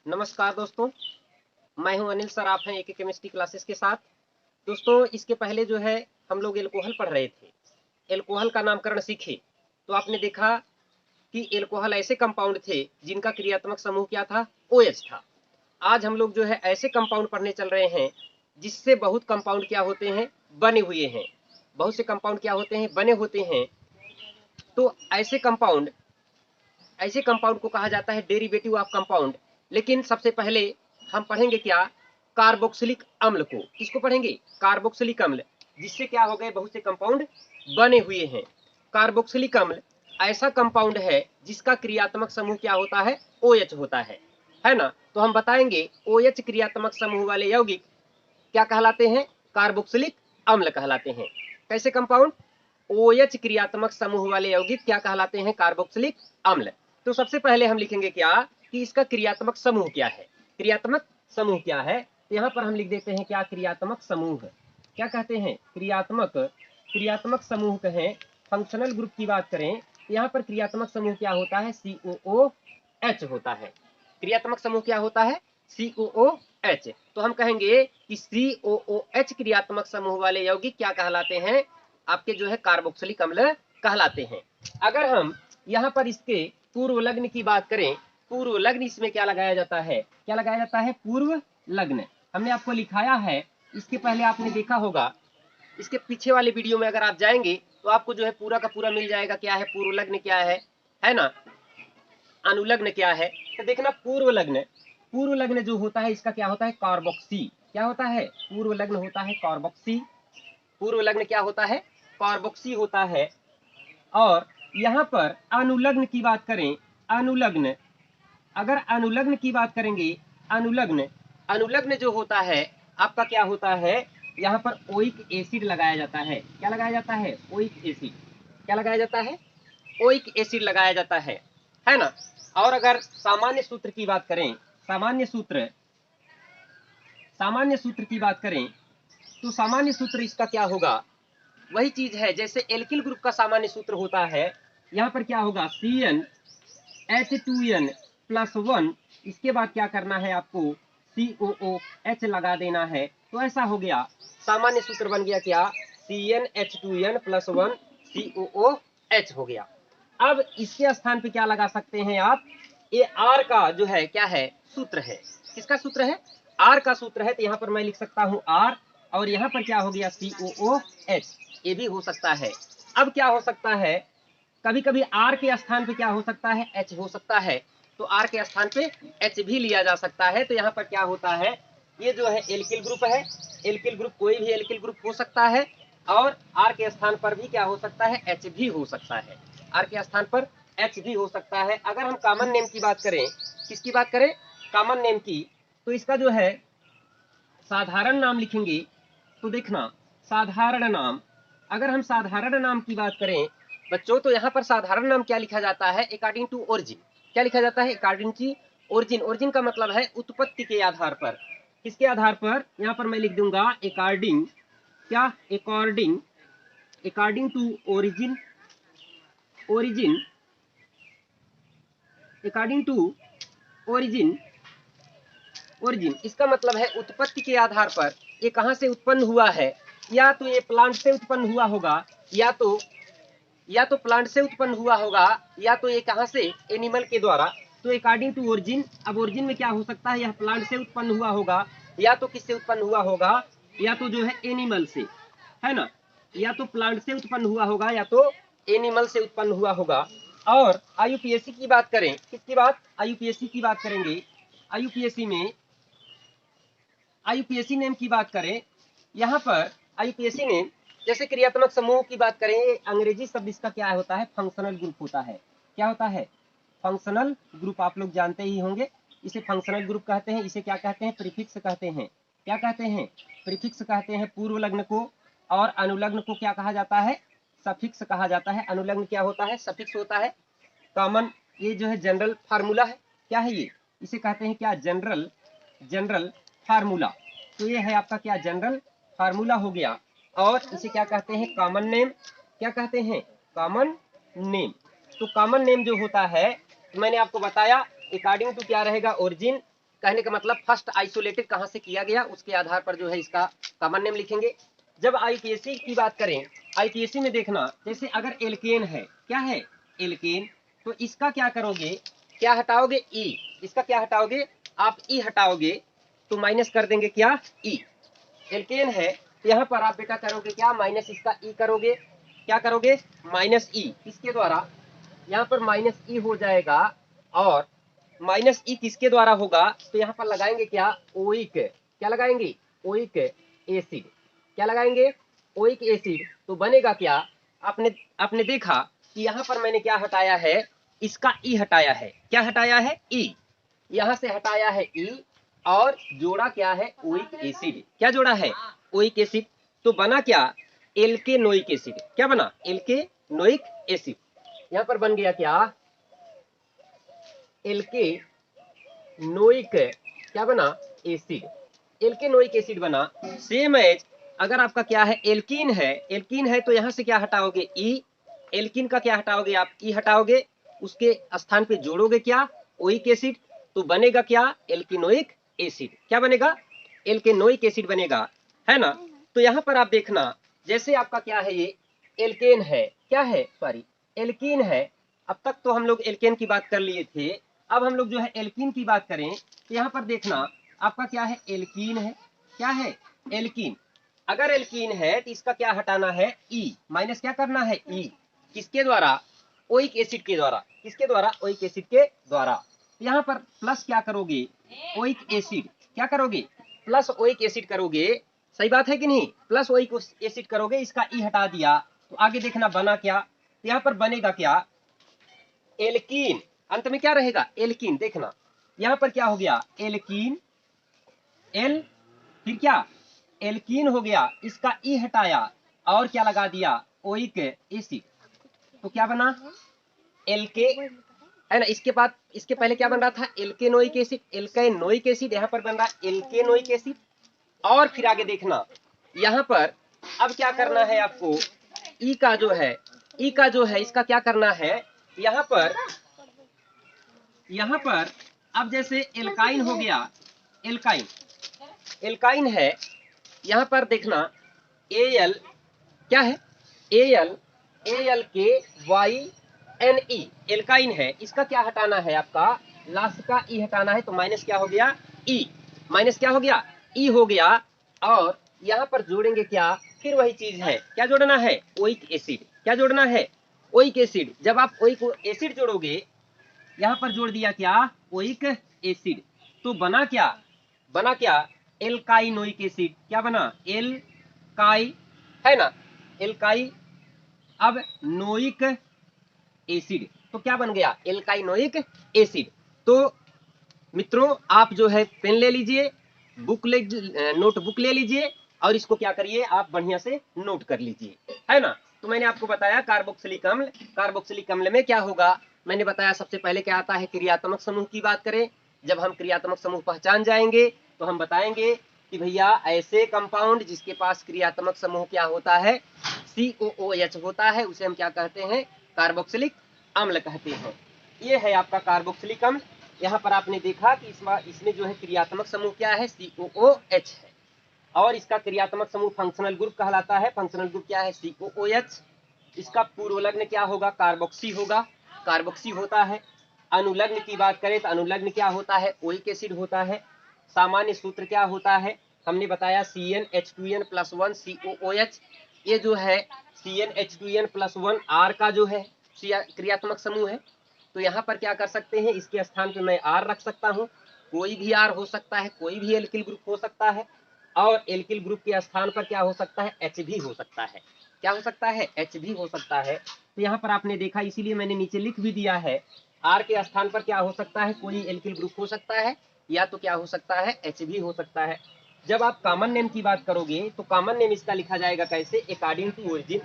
नमस्कार दोस्तों, मैं हूं अनिल सर। आप हैं एक केमिस्ट्री क्लासेस के साथ। दोस्तों, इसके पहले जो है हम लोग एल्कोहल पढ़ रहे थे। एल्कोहल का नामकरण सीखे तो आपने देखा कि एल्कोहल ऐसे कंपाउंड थे जिनका क्रियात्मक समूह क्या था, OH था। आज हम लोग जो है ऐसे कंपाउंड पढ़ने चल रहे हैं जिससे बहुत कंपाउंड क्या होते हैं, बने हुए हैं। बहुत से कंपाउंड क्या होते हैं, बने होते हैं। तो ऐसे कंपाउंड को कहा जाता है डेरिवेटिव ऑफ कंपाउंड। लेकिन सबसे पहले हम पढ़ेंगे क्या, कार्बोक्सिलिक अम्ल को। किसको पढ़ेंगे, कार्बोक्सिलिक अम्ल, जिससे क्या हो गए, बहुत से कंपाउंड बने हुए हैं। कार्बोक्सिलिक अम्ल ऐसा कंपाउंड है जिसका क्रियात्मक समूह क्या होता है, OH होता है ना। तो हम बताएंगे OH क्रियात्मक समूह वाले यौगिक क्या कहलाते हैं, कार्बोक्सिलिक अम्ल कहलाते हैं। कैसे कंपाउंड, OH क्रियात्मक समूह वाले यौगिक क्या कहलाते हैं, कार्बोक्सिलिक अम्ल। तो सबसे पहले हम लिखेंगे क्या कि इसका क्रियात्मक समूह क्या है। क्रियात्मक समूह क्या है, तो यहाँ पर हम लिख देते हैं क्या, क्रियात्मक समूह क्या कहते हैं, क्रियात्मक समूह कहें। फंक्शनल ग्रुप की बात करें तो यहाँ पर क्रियात्मक समूह क्या होता है, COOH होता है। क्रियात्मक समूह क्या होता है, COOH। तो हम कहेंगे कि COOH क्रियात्मक समूह वाले यौगिक क्या कहलाते हैं, आपके जो है कार्बोक्सिलिक अम्ल कहलाते हैं। अगर हम यहाँ पर इसके पूर्व लग्न की बात करें, पूर्व लग्न इसमें क्या लगाया जाता है, क्या लगाया जाता है, पूर्व लग्न। हमने आपको लिखाया है, इसके पहले आपने देखा होगा। इसके पीछे वाले वीडियो में अगर आप जाएंगे तो आपको जो है पूरा का पूरा मिल जाएगा, क्या है पूर्व लग्न क्या है ना, अनुलग्न क्या है। तो देखना, पूर्व लग्न जो होता है इसका क्या होता है, कार्बोक्सी। क्या होता है, पूर्व लग्न होता है कार्बोक्सी। पूर्व लग्न क्या होता है, कार्बोक्सी होता है। और यहाँ पर अनुलग्न की बात करें, अनुलग्न, अगर अनुलग्न की बात करेंगे, अनुलग्न अनुलग्न जो होता है आपका क्या होता है, यहाँ पर ओइक एसिड लगाया जाता है। क्या लगाया जाता है, ओइक एसिड। क्या लगाया जाता है, ओइक एसिड लगाया जाता है ना। और अगर सामान्य सूत्र की बात करें, सामान्य सूत्र की बात करें तो सामान्य सूत्र इसका क्या होगा, वही चीज है जैसे एल्किल ग्रुप का सामान्य सूत्र होता है। यहाँ पर क्या होगा, CnH2n प्लस 1। इसके बाद क्या करना है आपको, COOH लगा देना है। तो ऐसा हो गया, सामान्य सूत्र बन गया क्या, CnH2n प्लस 1 COOH हो गया। अब इसके स्थान पे क्या लगा सकते हैं आप, ये R का जो है क्या है, सूत्र है। किसका सूत्र है, R का सूत्र है। तो यहाँ पर मैं लिख सकता हूँ R, और यहाँ पर क्या हो गया, COOH। ये भी हो सकता है। अब क्या हो सकता है, कभी कभी R के स्थान पे क्या हो सकता है, H हो सकता है। तो R के स्थान पे H भी लिया जा सकता है। तो यहाँ पर क्या होता है, ये जो है एल्किल ग्रुप है। एल्किल ग्रुप, कोई भी एल्किल ग्रुप हो सकता है। और R के स्थान पर भी क्या हो सकता है, H भी हो सकता है। R के स्थान पर H भी हो सकता है। अगर हम कॉमन नेम की बात करें, किसकी बात करें, कॉमन नेम की, तो इसका जो है साधारण नाम लिखेंगे। तो देखना, साधारण नाम, अगर हम साधारण नाम की बात करें बच्चों, तो यहाँ पर साधारण नाम क्या लिखा जाता है, अकॉर्डिंग टू ओरिजिन। क्या लिखा जाता है, अकॉर्डिंग टू ओरिजिन। ओरिजिन का मतलब है उत्पत्ति के आधार पर। किसके आधार पर, यहाँ पर मैं लिख दूंगा अकॉर्डिंग, क्या, according, according to origin, origin, according to origin. Origin इसका मतलब है उत्पत्ति के आधार पर, ये कहाँ से उत्पन्न हुआ है। या तो ये प्लांट से उत्पन्न हुआ होगा, या तो प्लांट से उत्पन्न हुआ होगा, या तो ये कहाँ से, एनिमल के द्वारा। तो अकॉर्डिंग टू ओरिजिन, अब ओरिजिन में क्या हो सकता है, यह प्लांट से उत्पन्न हुआ होगा, या तो किससे उत्पन्न हुआ होगा, या तो जो है एनिमल से, है ना। या तो प्लांट से उत्पन्न हुआ होगा, या तो एनिमल से उत्पन्न हुआ होगा। और IUPAC की बात करें, किसकी बात, IUPAC की बात करेंगे। IUPAC में, IUPAC नेम की बात करें, यहाँ पर IUPAC नेम, जैसे क्रियात्मक समूह की बात करें, अंग्रेजी शब्द इसका क्या होता है, फंक्शनल ग्रुप होता है। क्या होता है, फंक्शनल ग्रुप। आप लोग जानते ही होंगे, इसे फंक्शनल ग्रुप कहते हैं। इसे क्या कहते हैं, प्रीफिक्स कहते हैं। क्या कहते हैं, प्रीफिक्स कहते हैं पूर्व लग्न को। और अनुलग्न को क्या कहा जाता है, सफिक्स कहा जाता है। अनुलग्न क्या होता है, सफिक्स होता है। कॉमन, ये जो है जनरल फार्मूला है। क्या है ये, इसे कहते हैं क्या, जनरल फार्मूला। तो ये है आपका क्या, जनरल फार्मूला हो गया। और इसे क्या कहते हैं, कॉमन नेम। क्या कहते हैं, कॉमन नेम। तो कॉमन नेम जो होता है, तो मैंने आपको बताया अकॉर्डिंग टू क्या रहेगा, ओरिजिन। कहने का मतलब फर्स्ट आइसोलेटेड कहाँ से किया गया उसके आधार पर जो है इसका कॉमन नेम लिखेंगे। जब आईपीएससी की बात करें, आईपीएससी में देखना जैसे अगर एल्केन है, क्या है एल्केन, तो इसका क्या करोगे, क्या हटाओगे ई, इसका क्या हटाओगे आप ई हटाओगे तो माइनस कर देंगे क्या ई। एल्केन है तो यहाँ पर आप बेटा करोगे क्या माइनस इसका ई करोगे, क्या करोगे माइनस ई, इसके द्वारा यहाँ पर माइनस ई हो जाएगा। और माइनस ई किसके द्वारा होगा तो यहाँ पर लगाएंगे क्या ओइक, क्या लगाएंगे ओइक एसिड, क्या लगाएंगे ओइक एसिड। तो बनेगा क्या, आपने आपने देखा कि यहाँ पर मैंने क्या हटाया है, इसका ई हटाया है, क्या हटाया है ई, यहाँ से हटाया है ई और जोड़ा क्या है ओइक एसिड, क्या जोड़ा है ओइक एसिड। तो बना क्या एल्केनोइक एसिड, क्या बना एल्केनोइक एसिड। यहाँ पर बन गया क्या एल्केनोइक, क्या बना एसिड, एल्केनोइक एसिड बना। सेम एज अगर आपका क्या है एल्कीन है, एल्कीन है तो यहाँ से क्या हटाओगे ई, एल्कीन का क्या हटाओगे आप ई हटाओगे, उसके स्थान पे जोड़ोगे क्या ओइक एसिड, तो बनेगा क्या एल्केनोइक एसिड, क्या बनेगा एल्केनोइक एसिड बनेगा, है ना। तो यहाँ पर आप देखना जैसे आपका क्या है ये एल्केन है, क्या है सॉरी एल्कीन है। अब तक तो हम लोग एल्केन की बात कर लिए थे, अब हम लोग जो है एल्कीन की बात करें तो यहाँ पर देखना आपका क्या है एल्कीन है, क्या है एल्कीन। अगर एल्कीन है तो इसका क्या हटाना है ई, माइनस क्या करना है ई, किसके द्वारा ओइक एसिड के द्वारा, किसके द्वारा ओइक एसिड के द्वारा। यहाँ पर प्लस क्या करोगे ओइक एसिड, क्या करोगे प्लस ओइक एसिड करोगे, सही बात है कि नहीं, प्लस ओइक एसिड करोगे, इसका ई हटा दिया तो आगे देखना बना क्या, यहाँ पर बनेगा क्या एल्कीन, अंत में क्या रहेगा एल्कीन। देखना यहाँ पर क्या हो गया एल्कीन, एल फिर क्या एल्कीन हो गया, इसका ई हटाया और क्या लगा दिया ओइक एसिड, तो क्या बना एल्के, है ना। इसके बाद इसके पहले क्या बन रहा था एल्केनोइक एसिड, एल्केनोइक एसिड, यहाँ पर बन रहा एल्केनोइक एसिड। और फिर आगे देखना यहाँ पर अब क्या करना है आपको, ई का जो है, ई का जो है इसका क्या करना है, यहाँ पर अब जैसे एल्काइन हो गया, एल्काइन, एल्काइन है, यहाँ पर देखना एल, क्या है एल, एल के वाई एन ई, एल्काइन है, इसका क्या हटाना है आपका लास्ट का ई हटाना है, तो माइनस क्या हो गया ई, माइनस क्या हो गया ई हो गया। और यहाँ पर जोड़ेंगे क्या, फिर वही चीज है, क्या जोड़ना है ओइक एसिड, क्या जोड़ना है ओइक एसिड। जब आप ओइक एसिड जोड़ोगे, यहाँ पर जोड़ दिया क्या ओइक एसिड, तो बना क्या, बना क्या एल्काइनोइक एसिड, क्या बना एल्काई, है ना एल्काई। अब नोइक एसिड, तो क्या बन गया एल्काइनोइक एसिड। तो मित्रों आप जो है पेन ले लीजिए, बुक ले, नोटबुक ले लीजिए और इसको क्या करिए आप बढ़िया से नोट कर लीजिए, है ना। तो मैंने आपको बताया कार्बोक्सिलिक अम्ल, कार्बोक्सिलिक अम्ल में क्या होगा, मैंने बताया सबसे पहले क्या आता है क्रियात्मक समूह की बात करें। जब हम क्रियात्मक समूह पहचान जाएंगे तो हम बताएंगे कि भैया ऐसे कंपाउंड जिसके पास क्रियात्मक समूह क्या होता है COOH होता है, उसे हम क्या कहते हैं कार्बोक्सिलिक अम्ल कहते हैं। ये है आपका कार्बोक्सिलिक अम्ल। यहाँ पर आपने देखा कि इसमें जो है क्रियात्मक समूह क्या है COOH है, और इसका क्रियात्मक समूह फंक्शनल ग्रुप कहलाता है, फंक्शनल ग्रुप क्या है COOH। इसका पूर्वलग्न क्या होगा कार्बोक्सी होगा, कार्बोक्सी होता है। अनुलग्न की बात करें तो अनुलग्न क्या होता है ओइक एसिड होता है। सामान्य सूत्र क्या होता है, हमने बताया CnH2n+1 COOH, ये जो है CnH2n+1 R का जो है क्रियात्मक समूह है। तो यहाँ पर क्या कर सकते हैं, इसके स्थान पे मैं R रख सकता हूँ, कोई भी R हो सकता है, कोई भी एल्किल ग्रुप हो सकता है, और एल्किल ग्रुप के स्थान पर क्या हो सकता है H भी हो सकता है, क्या हो सकता है H भी हो सकता है। तो यहाँ पर आपने देखा, इसीलिए मैंने नीचे लिख भी दिया है R के स्थान पर क्या हो सकता है, कोई एल्किल ग्रुप हो सकता है, या तो क्या हो सकता है H भी हो सकता है। जब आप कॉमन नेम की बात करोगे तो कॉमन नेम इसका लिखा जाएगा कैसे, अकॉर्डिंग टू ओरिजिन,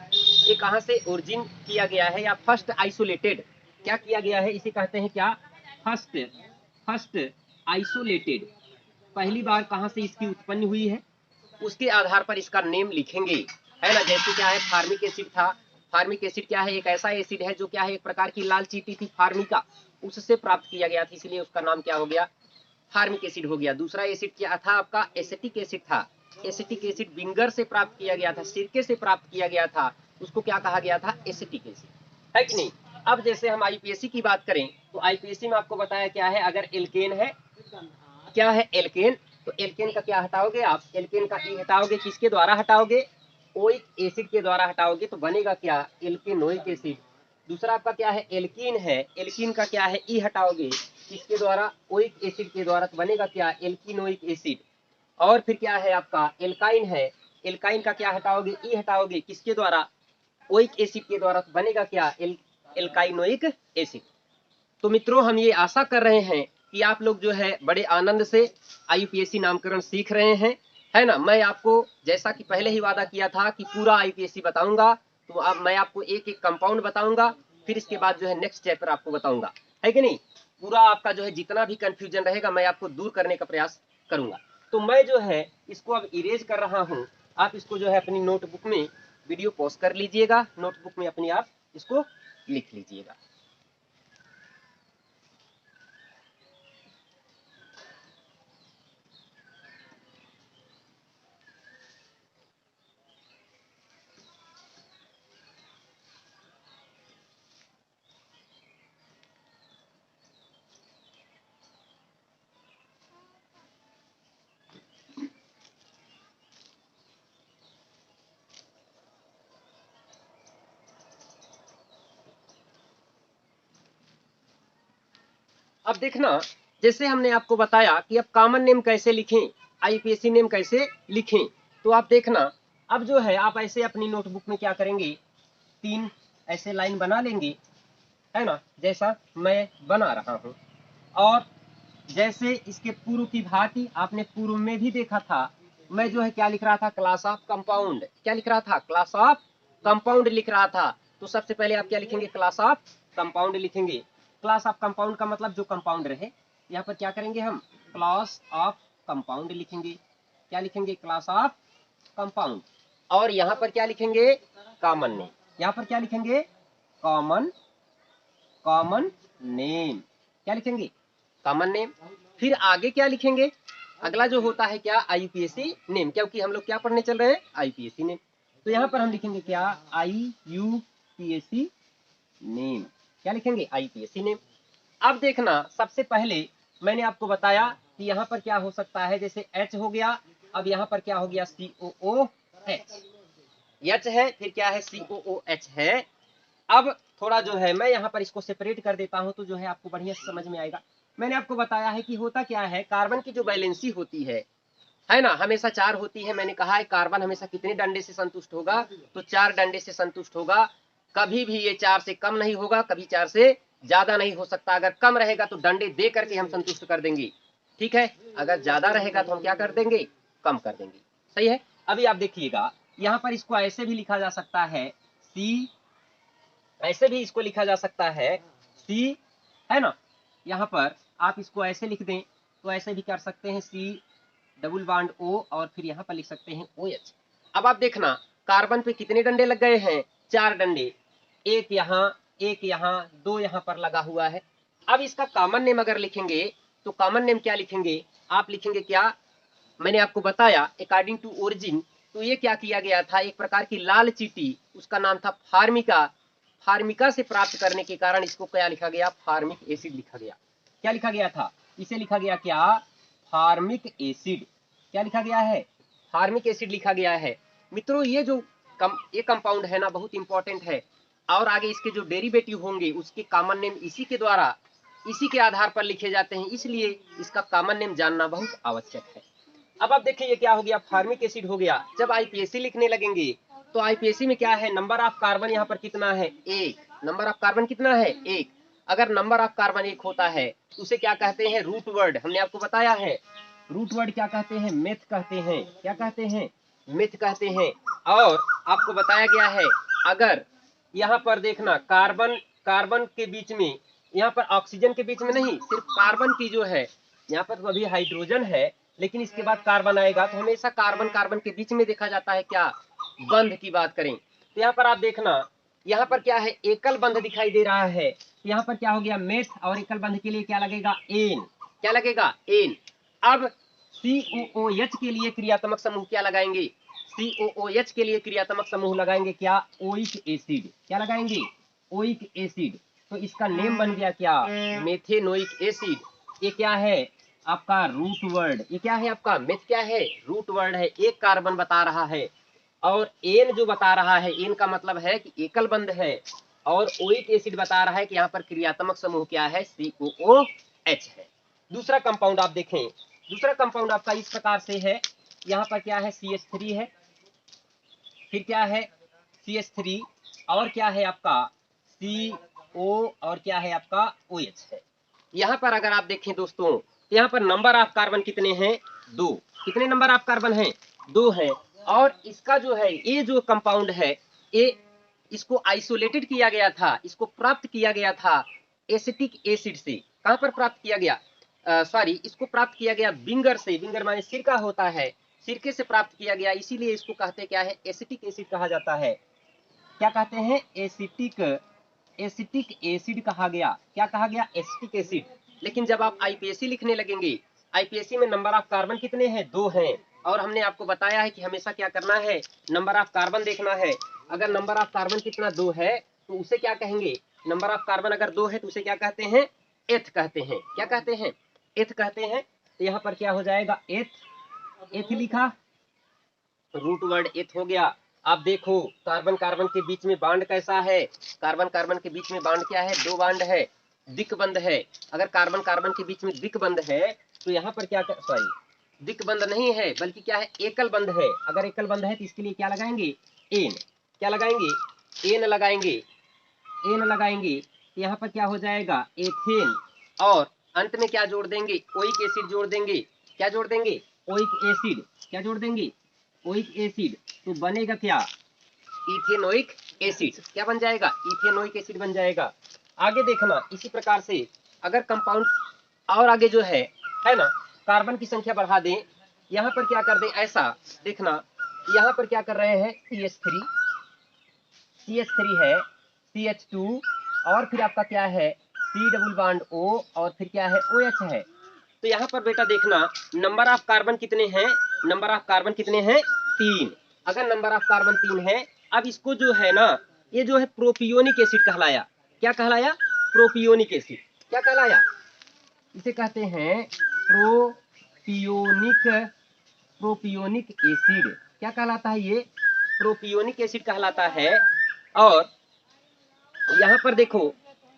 ये कहाँ से ओरिजिन किया गया है, या फर्स्ट आइसोलेटेड क्या किया गया है, इसे कहते हैं क्या फर्स्ट आइसोलेटेड, पहली बार कहाँ से इसकी उत्पन्न हुई है उसके आधार पर इसका नेम लिखेंगे, है ना। जैसे क्या है फार्मिक एसिड था, फार्मिक एसिड क्या है एक ऐसा एसिड है जो क्या है एक प्रकार की लाल चींटी थी फार्मिका, उससे प्राप्त किया गया था, इसलिए उसका नाम क्या हो गया फार्मिक एसिड हो गया। दूसरा एसिड क्या था आपका, एसिटिक एसिड था। एसिटिक एसिड विंगर से प्राप्त किया गया था, सिरके से प्राप्त किया गया था, उसको क्या कहा गया था, एसिटिक एसिड, है कि नहीं। अब जैसे हम आईपीएसी की बात करें तो आईपीएसी में आपको बताया क्या है, अगर एल्केन है, क्या है एल्केन, तो एल्केन का क्या हटाओगे आप, एल्केन का ई हटाओगे, किसके द्वारा हटाओगे, ओइक एसिड के द्वारा हटाओगे, तो बनेगा क्या, एल्केनोइक एसिड। दूसरा आपका क्या है, एल्कीन है, एल्कीन का क्या है, ई हटाओगे, किसके द्वारा, ओइक एसिड के द्वारा, तो बनेगा क्या, एल्कीनोइक एसिड। और फिर क्या है आपका, एल्काइन है, एल्काइन का क्या हटाओगे, ई हटाओगे, किसके द्वारा, ओइक एसिड के द्वारा, तो बनेगा क्या, एल्काइनोइक एसिड। तो मित्रों हम ये आशा कर रहे हैं कि आप लोग जो है बड़े आनंद से आईयूपीएसी नामकरण सीख रहे हैं, है ना। मैं आपको जैसा कि पहले ही वादा किया था कि पूरा आईयूपीएसी बताऊंगा, तो अब मैं आपको एक एक कंपाउंड बताऊंगा, फिर इसके बाद जो है नेक्स्ट चैप्टर आपको बताऊंगा, है कि नहीं। पूरा आपका जो है जितना भी कंफ्यूजन रहेगा मैं आपको दूर करने का प्रयास करूंगा। तो मैं जो है इसको अब इरेज कर रहा हूँ, आप इसको जो है अपनी नोटबुक में वीडियो पॉज कर लीजिएगा, नोटबुक में अपनी आप इसको लिख लीजिएगा। अब देखना, जैसे हमने आपको बताया कि अब कॉमन नेम कैसे लिखें, आईपीएसी नेम कैसे लिखें, तो आप देखना अब जो है आप ऐसे अपनी नोटबुक में क्या करेंगे, 3 ऐसे लाइन बना लेंगे, है ना, जैसा मैं बना रहा हूँ। और जैसे इसके पूर्व की भांति आपने पूर्व में भी देखा था, मैं जो है क्या लिख रहा था, क्लास ऑफ कंपाउंड, क्या लिख रहा था, क्लास ऑफ कंपाउंड लिख रहा था। तो सबसे पहले आप क्या लिखेंगे, क्लास ऑफ कंपाउंड लिखेंगे। क्लास ऑफ कंपाउंड का मतलब जो कंपाउंड रहे, यहाँ पर क्या करेंगे हम, क्लास ऑफ कंपाउंड लिखेंगे। क्या लिखेंगे, क्लास ऑफ कंपाउंड। और यहाँ पर क्या लिखेंगे, कॉमन नेम। यहाँ पर क्या लिखेंगे, कॉमन कॉमन नेम। क्या लिखेंगे, कॉमन नेम। फिर आगे क्या लिखेंगे, अगला जो होता है क्या, आईयूपीएसी नेम, क्योंकि हम लोग क्या पढ़ने चल रहे हैं, आईयूपीएसी नेम। तो यहाँ पर हम लिखेंगे क्या, आईयूपीएसी नेम। क्या लिखेंगे, आईयूपीएसी नेम। अब देखना सबसे पहले मैंने आपको बताया कि यहाँ पर क्या हो सकता है, जैसे H हो गया, अब यहाँ पर क्या हो गया, COOH, H है, फिर क्या है, COOH है। अब थोड़ा जो है मैं यहाँ पर इसको सेपरेट कर देता हूँ, तो जो है आपको बढ़िया समझ में आएगा। मैंने आपको बताया है कि होता क्या है, कार्बन की जो वैलेंसी होती है ना, हमेशा 4 होती है। मैंने कहा है कार्बन हमेशा कितने डंडे से संतुष्ट होगा, तो 4 डंडे से संतुष्ट होगा। कभी भी ये 4 से कम नहीं होगा, कभी 4 से ज्यादा नहीं हो सकता। अगर कम रहेगा तो डंडे दे करके हम संतुष्ट कर देंगे, ठीक है। अगर ज्यादा रहेगा तो हम क्या कर देंगे, कम कर देंगे, सही है। अभी आप देखिएगा यहाँ पर इसको ऐसे भी लिखा जा सकता है, सी, ऐसे भी इसको लिखा जा सकता है सी, है ना। यहाँ पर आप इसको ऐसे लिख दें तो ऐसे भी कर सकते हैं, सी डबल बॉन्ड ओ, और फिर यहाँ पर लिख सकते हैं OH। अब आप देखना कार्बन पे कितने डंडे लग गए हैं, 4 डंडे, एक यहाँ, एक यहाँ, 2 यहाँ पर लगा हुआ है। अब इसका कॉमन नेम अगर लिखेंगे तो कॉमन नेम क्या लिखेंगे, आप लिखेंगे क्या, मैंने आपको बताया अकॉर्डिंग टू ओरिजिन, तो ये क्या किया गया था, एक प्रकार की लाल चीटी, उसका नाम था फार्मिका। फार्मिका से प्राप्त करने के कारण इसको क्या लिखा गया, फार्मिक एसिड लिखा गया। क्या लिखा गया था, इसे लिखा गया क्या, फार्मिक एसिड। क्या लिखा गया है, फार्मिक एसिड लिखा गया है। मित्रों ये जो ये कंपाउंड है ना, बहुत इंपॉर्टेंट है। और आगे इसके जो डेरिवेटिव होंगे उसके कॉमन नेम इसी के द्वारा, इसी के आधार पर लिखे जाते हैं, इसलिए इसका कॉमन नेम जानना बहुत आवश्यक है। अब आप देखिए ये क्या हो गया, फार्मिक एसिड हो गया। जब आईपीएसी लिखने लगेंगे तो आईपीएसी में क्या है, नंबर ऑफ कार्बन यहाँ पर कितना है, 1। नंबर ऑफ कार्बन कितना है, 1। अगर नंबर ऑफ कार्बन 1 होता है तो उसे क्या कहते हैं, रूट वर्ड। हमने आपको बताया है रूट वर्ड क्या कहते हैं, मेथ कहते हैं। क्या कहते हैं, मेथ कहते हैं। और आपको बताया गया है अगर यहाँ पर देखना कार्बन कार्बन के बीच में, यहाँ पर ऑक्सीजन के बीच में नहीं, सिर्फ कार्बन की जो है, यहाँ पर तो अभी हाइड्रोजन है लेकिन इसके बाद कार्बन आएगा, तो हमेशा कार्बन कार्बन के बीच में देखा जाता है क्या, बंध की बात करें तो यहाँ पर आप देखना, यहाँ पर क्या है, एकल बंध दिखाई दे रहा है, यहाँ पर क्या हो गया, मेथ, और एकल बंध के लिए क्या लगेगा, एन। क्या लगेगा, एन। अब COOH के लिए क्रियात्मक समूह क्या लगाएंगे? COOH के लिए क्रियात्मक समूह लगाएंगे क्या? Oic acid. क्या लगाएंगे? Oic acid. तो इसका नेम बन गया क्या? Methanoic acid. ये क्या है? आपका रूट वर्ड। ये क्या है आपका? मेथ क्या है? रूट वर्ड है। एक कार्बन बता रहा है और एन जो बता रहा है, एन का मतलब है कि एकल बंध है, और ओइक एसिड बता रहा है कि यहाँ पर क्रियात्मक समूह क्या है? COOH है। दूसरा कंपाउंड आप देखें, दूसरा कंपाउंड आपका इस प्रकार से है। यहाँ पर क्या है? CH3 है, फिर क्या है? CH3, और क्या है आपका? CO, और क्या है आपका? OH है। यहाँ पर अगर आप देखें दोस्तों, यहाँ पर नंबर ऑफ कार्बन कितने हैं? 2। कितने नंबर ऑफ कार्बन हैं? 2 हैं। और इसका जो है, ये जो कंपाउंड है, ये इसको आइसोलेटेड किया गया था, इसको प्राप्त किया गया था एसिटिक एसिड से। कहां पर प्राप्त किया गया? सॉरी, इसको प्राप्त किया गया विंगर से। विंगर माने सिरका होता है, सिरके से प्राप्त किया गया, इसीलिए इसको कहते क्या है? एसिटिक एसिड कहा जाता है। क्या कहते हैं? एसिटिक, एसिटिक एसिड कहा गया। क्या कहा गया? Acetic acid. लेकिन जब आप आईपीएसी लिखने लगेंगे, आईपीएसी में नंबर ऑफ कार्बन कितने हैं? 2 हैं। और हमने आपको बताया है कि हमेशा क्या करना है? नंबर ऑफ कार्बन देखना है। अगर नंबर ऑफ कार्बन कितना 2 है तो उसे क्या कहेंगे? नंबर ऑफ कार्बन अगर 2 है तो उसे क्या कहते हैं? एथ कहते हैं। क्या कहते हैं? एथ कहते हैं। तो यहाँ पर क्या हो जाएगा? एथ। एथ लिखा, रूट वर्ड एथ हो गया। आप देखो कार्बन कार्बन के बीच में बांड कैसा है? कार्बन कार्बन के बीच में बांड क्या है? 2 बांड है, दिक्बंध है। अगर कार्बन कार्बन के बीच में दिक्बंध है तो यहाँ पर क्या, सॉरी दिक्बंध नहीं है बल्कि क्या है? एकल बंध है। अगर एकल बंध है तो इसके लिए क्या लगाएंगे? एन। क्या लगाएंगे? एन लगाएंगे। एन लगाएंगे तो यहाँ पर क्या हो जाएगा? एथेन। और अंत में क्या जोड़ देंगे? ओइक एसिड जोड़ देंगे। क्या जोड़ देंगे? Oic acid. क्या जोड़ देंगे? Oic acid. तो बनेगा क्या? Ethanoic acid. क्या बन जाएगा? इथेनोइक एसिड बन जाएगा। आगे देखना इसी प्रकार से अगर कंपाउंड और आगे जो है ना, कार्बन की संख्या बढ़ा दें, यहाँ पर क्या कर दें? ऐसा देखना, यहाँ पर क्या कर रहे हैं? CH3, CH3 है, CH2, और फिर आपका क्या है? C डबल बॉन्ड O, और फिर क्या है? OH है। तो यहाँ पर बेटा देखना नंबर ऑफ कार्बन कितने हैं? नंबर ऑफ कार्बन कितने हैं? 3। अगर नंबर ऑफ कार्बन 3 है, अब इसको जो है ना, ये जो है प्रोपियोनिक एसिड कहलाया। क्या कहलाया? Propionic acid. क्या कहलाया? इसे कहते हैं प्रोपियोनिक, प्रोपियोनिक एसिड। क्या कहलाता है ये? प्रोपियोनिक एसिड कहलाता है। और यहाँ पर देखो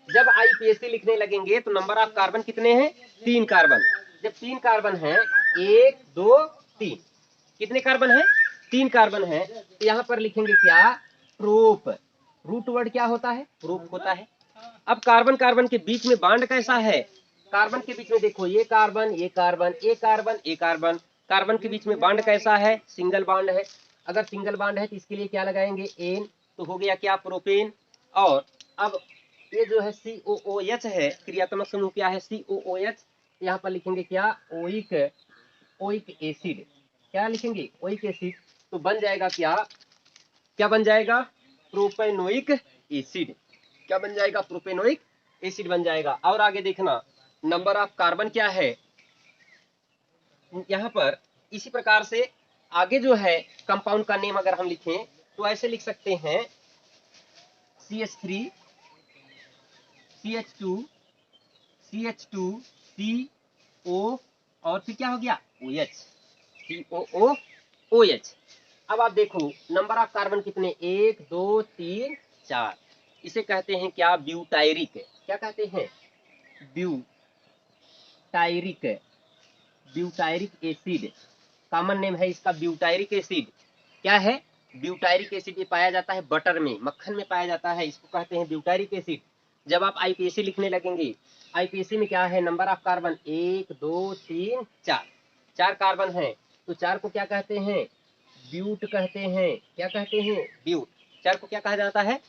जब आईपीएसी लिखने लगेंगे तो नंबर ऑफ कार्बन कितने हैं? 3 कार्बन। जब 3 कार्बन है, 1 2 3, कितने कार्बन है? 3 कार्बन है। तो यहाँ पर लिखेंगे क्या? प्रोप। रूट वर्ड क्या होता है? प्रोप होता है। अब कार्बन कार्बन के बीच में बांड कैसा है? कार्बन के बीच में देखो, ये कार्बन, ये कार्बन, ये कार्बन, ये कार्बन, कार्बन के बीच में बांड कैसा है? सिंगल बांड है। अगर सिंगल बांड है तो इसके लिए क्या लगाएंगे? एन। तो हो गया क्या? प्रोपेन। और अब ये जो है COOH है, क्रियात्मक समूह क्या है? COOH। यहाँ पर लिखेंगे क्या? Oic, oic acid. क्या लिखेंगे? Oic acid. तो बन जाएगा क्या? क्या बन जाएगा? Propanoic acid. क्या बन जाएगा? प्रोपेनोइक एसिड बन जाएगा। और आगे देखना नंबर ऑफ कार्बन क्या है यहाँ पर। इसी प्रकार से आगे जो है कंपाउंड का नेम अगर हम लिखें तो ऐसे लिख सकते हैं CH3, CH2, CH2, CO, और फिर क्या हो गया? OH, COOH। अब आप देखो नंबर ऑफ कार्बन कितने? 1 2 3 4। इसे कहते हैं क्या? ब्यूटायरिक। क्या कहते हैं? Butyric, butyric acid. Common name है इसका ब्यूटायरिक एसिड। क्या है? Butyric acid. ये पाया जाता है बटर में, मक्खन में पाया जाता है, इसको कहते हैं ब्यूटायरिक एसिड। जब आप आईपीएसी लिखने लगेंगे, आईपीएसी में क्या है? नंबर ऑफ कार्बन 1 2 3 4, 4 कार्बन है। तो 4 को क्या कहते हैं? ब्यूट कहते हैं। क्या कहते हैं? ब्यूट। 4 को क्या कहा जाता है?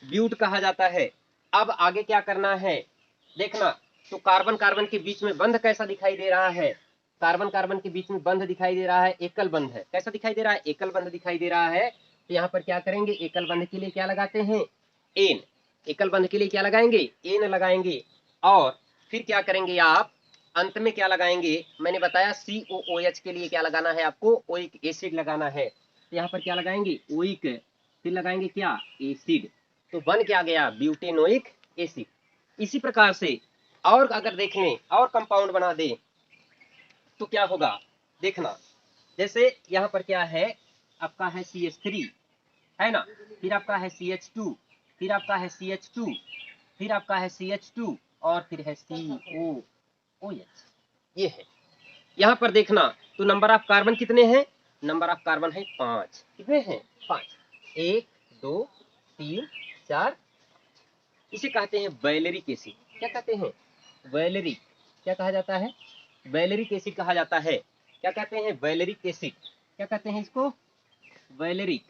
ब्यूट कहा जाता है। अब आगे क्या करना है देखना, तो कार्बन कार्बन के बीच में बंध कैसा दिखाई दे रहा है? कार्बन कार्बन के बीच में बंध दिखाई दे रहा है, एकल बंध है। कैसा दिखाई दे रहा है? एकल बंध दिखाई दे रहा है। तो यहाँ पर क्या करेंगे? एकल बंध के लिए क्या लगाते हैं? एन। एकल बंध के लिए क्या लगाएंगे? एन लगाएंगे। और फिर क्या करेंगे आप? अंत में क्या लगाएंगे, मैंने बताया COOH के लिए क्या लगाना है आपको, ओइक एसिड लगाना है। तो यहाँ पर क्या लगाएंगे, ओइक, फिर लगाएंगे क्या, एसिड, तो बन क्या गया, ब्यूटेनोइक एसिड। इसी प्रकार से और अगर देख लें और कंपाउंड बना दे तो क्या होगा, देखना, जैसे यहाँ पर क्या है, आपका है CH3, है ना, फिर आपका है CH2, फिर आपका है CH2, फिर आपका है CH2 और फिर है COOH, ये है। यहाँ पर देखना तो नंबर ऑफ कार्बन कितने हैं, नंबर ऑफ कार्बन है 5, कितने हैं 5, 1 2 3 4, इसे कहते हैं वैलेरिक एसिड। क्या कहते हैं, वैलेरिक, क्या कहा जाता है, वैलेरिक एसिड कहा जाता है। क्या कहते हैं, वैलेरिक एसिड, क्या कहते हैं इसको, वैलेरिक,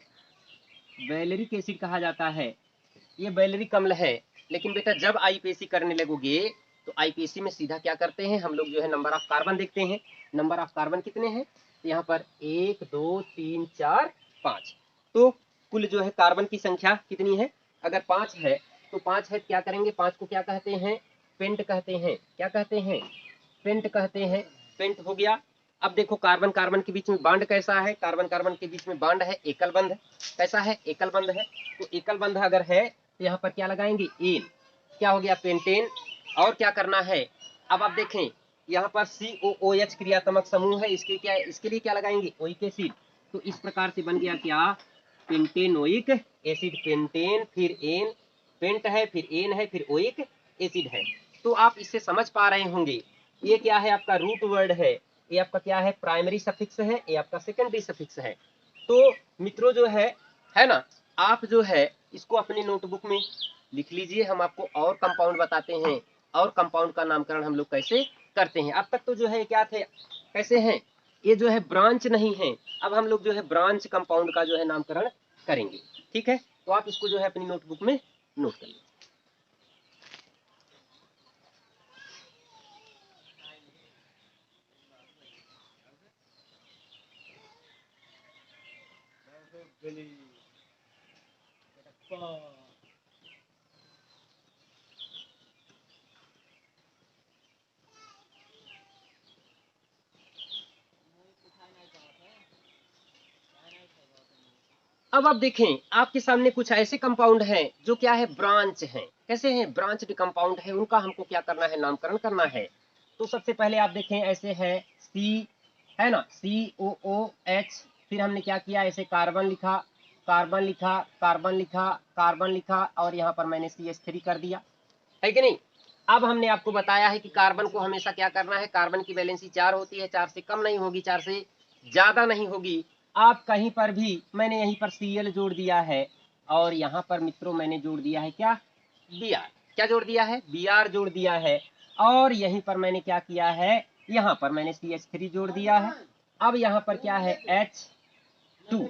वैलेरिक एसिड कहा जाता है। ये वैलेरिक अम्ल है। लेकिन बेटा जब आईपीएसी करने लगोगे तो आईपीएसी में सीधा क्या करते हैं हम लोग, जो है नंबर ऑफ कार्बन देखते हैं। नंबर ऑफ कार्बन कितने हैं, तो यहाँ पर 1 2 3 4 5, तो कुल जो है कार्बन की संख्या कितनी है, अगर 5 है तो 5 है, क्या करेंगे, 5 को क्या कहते हैं, पेंट कहते हैं। क्या कहते हैं, पेंट कहते हैं, पेंट हो गया। अब देखो कार्बन कार्बन के बीच में बॉन्ड कैसा है, कार्बन कार्बन के बीच में बॉन्ड है एकल बंध, कैसा है, एकल बंध है। तो एकल बंध अगर है तो यहाँ पर क्या लगाएंगे, एन, क्या हो गया, पेंटेन। और क्या करना है, अब आप देखें यहाँ पर COOH क्रियात्मक समूह है, इसके क्या, इसके लिए क्या लगाएंगे, ओइक एसिड। तो इस प्रकार से बन गया क्या, पेंटेनोइक एसिड, पेंटेन फिर एन, पेंट है फिर एन है फिर ओइक एसिड है। तो आप इससे समझ पा रहे होंगे, ये क्या है आपका रूट वर्ड है, ये आपका क्या है, प्राइमरी सफिक्स है, ये आपका सेकेंडरी सफिक्स है। तो मित्रों जो है ना, आप जो है इसको अपनी नोटबुक में लिख लीजिए। हम आपको और कंपाउंड बताते हैं और कंपाउंड का नामकरण हम लोग कैसे करते हैं। अब तक तो जो है क्या थे, कैसे हैं, ये जो है ब्रांच नहीं है, अब हम लोग जो है ब्रांच कंपाउंड का जो है नामकरण करेंगे। ठीक है, तो आप इसको जो है अपनी नोटबुक में नोट कर लीजिए। अब आप देखें आपके सामने कुछ ऐसे कंपाउंड हैं जो क्या है, ब्रांच हैं। कैसे हैं, ब्रांच कंपाउंड है, उनका हमको क्या करना है, नामकरण करना है। तो सबसे पहले आप देखें ऐसे है सी, है ना, COOH, फिर हमने क्या किया, ऐसे कार्बन लिखा, कार्बन लिखा, कार्बन लिखा, कार्बन लिखा, और यहाँ पर मैंने CH3 कर दिया, है कि नहीं। अब हमने आपको बताया है कि कार्बन को हमेशा क्या करना है, कार्बन की वैलेंसी 4 होती है, 4 से कम नहीं होगी, 4 से ज्यादा नहीं होगी। आप कहीं पर भी, मैंने यहीं पर Cl जोड़ दिया है, और यहाँ पर मित्रों मैंने जोड़ दिया है क्या, Br, क्या जोड़ दिया है, Br जोड़ दिया है। और यहीं पर मैंने क्या किया है, यहाँ पर मैंने CH3 जोड़ दिया है। अब यहाँ पर क्या है, H2,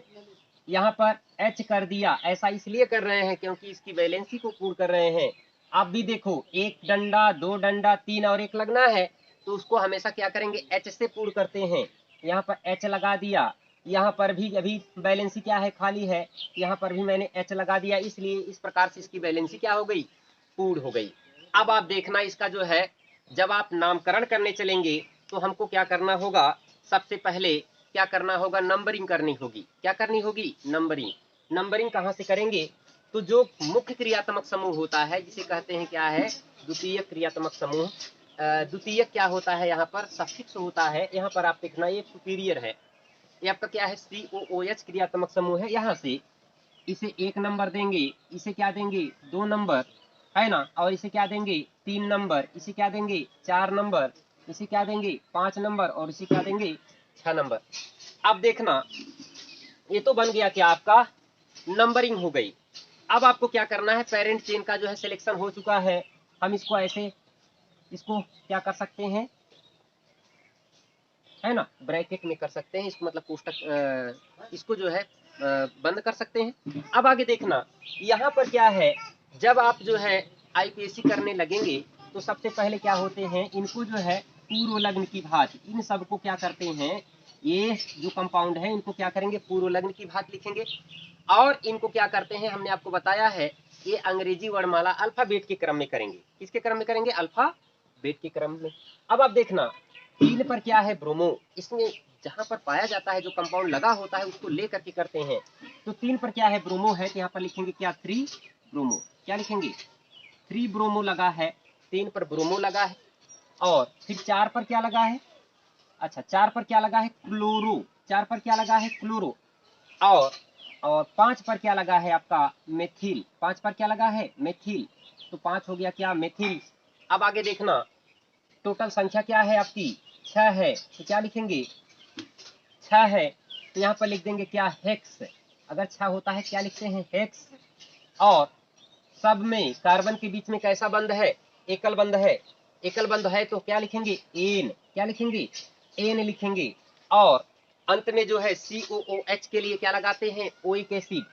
यहाँ पर H कर दिया। ऐसा इसलिए कर रहे हैं क्योंकि इसकी वैलेंसी को पूर्ण कर रहे हैं। आप भी देखो, एक डंडा, दो डंडा, तीन और एक लगना है, तो उसको हमेशा क्या करेंगे, H से पूर्ण करते हैं। यहाँ पर H लगा दिया, यहाँ पर भी अभी वैलेंसी क्या है, खाली है, यहाँ पर भी मैंने H लगा दिया, इसलिए इस प्रकार से इसकी वैलेंसी क्या हो गई, पूर्ण हो गई। अब आप देखना इसका जो है, जब आप नामकरण करने चलेंगे तो हमको क्या करना होगा, सबसे पहले क्या करना होगा, नंबरिंग करनी होगी। क्या करनी होगी, नंबरिंग। नंबरिंग कहाँ से करेंगे, तो जो मुख्य क्रियात्मक समूह होता है जिसे कहते हैं क्या है, द्वितीय क्रियात्मक समूह। द्वितीय क्या होता है, यहाँ पर सफिक्स होता है। यहाँ पर आप देखना ये सुपीरियर है, ये आपका क्या है, COOH क्रियात्मक समूह है। यहाँ से इसे 1 नंबर देंगे, इसे क्या देंगे, 2 नंबर, है ना, और इसे क्या देंगे, 3 नंबर, इसे क्या देंगे, 4 नंबर, इसे क्या देंगे, 5 नंबर, और इसे क्या देंगे, 6 नंबर। अब देखना ये तो बन गया क्या आपका, नंबरिंग हो गई। अब आपको क्या करना है, पेरेंट चेन का जो है सिलेक्शन हो चुका है। हम इसको ऐसे, इसको क्या कर सकते हैं, है ना, ब्रैकेट में कर सकते हैं इसको, मतलब कोष्टक, इसको जो है बंद कर सकते हैं। अब आगे देखना, यहाँ पर क्या है, जब आप जो है आईपीएसी करने लगेंगे तो सबसे पहले क्या होते हैं, इनको जो है पूर्व लग्न की भांति, इन सबको क्या करते हैं, ये जो कंपाउंड है इनको क्या करेंगे, पूर्व लग्न की भांति लिखेंगे। और इनको क्या करते हैं, हमने आपको बताया है, ये अंग्रेजी वर्णमाला अल्फाबेट के क्रम में करेंगे। किसके क्रम में करेंगे, अल्फाबेट बेट के क्रम में। अब आप देखना 3 पर क्या है ब्रोमो, इसमें जहां पर पाया जाता है जो कंपाउंड लगा होता है उसको लेकर के करते हैं। तो 3 पर क्या है ब्रोमो है, तो यहाँ पर लिखेंगे क्या 3 ब्रोमो, क्या लिखेंगे 3 ब्रोमो लगा है, 3 पर ब्रोमो लगा है। और फिर 4 पर क्या लगा है, अच्छा 4 पर क्या लगा है क्लोरो, 4 पर क्या लगा है क्लोरो। और 5 पर क्या लगा है आपका मेथिल, 5 पर क्या लगा है मेथिल, तो 5 हो गया क्या मेथिल। अब आगे देखना टोटल संख्या क्या है आपकी 6 है, तो क्या लिखेंगे 6 है, तो यहाँ पर लिख देंगे क्या हेक्स, अगर 6 होता है क्या लिखते हैं हेक्स। और सब में कार्बन के बीच में कैसा बंध है, एकल बंध है, एकल बंध है तो क्या लिखेंगे एन, क्या लिखेंगे एन लिखेंगे। और अंत में जो है COOH के लिए क्या लगाते हैं ओइक एसिड,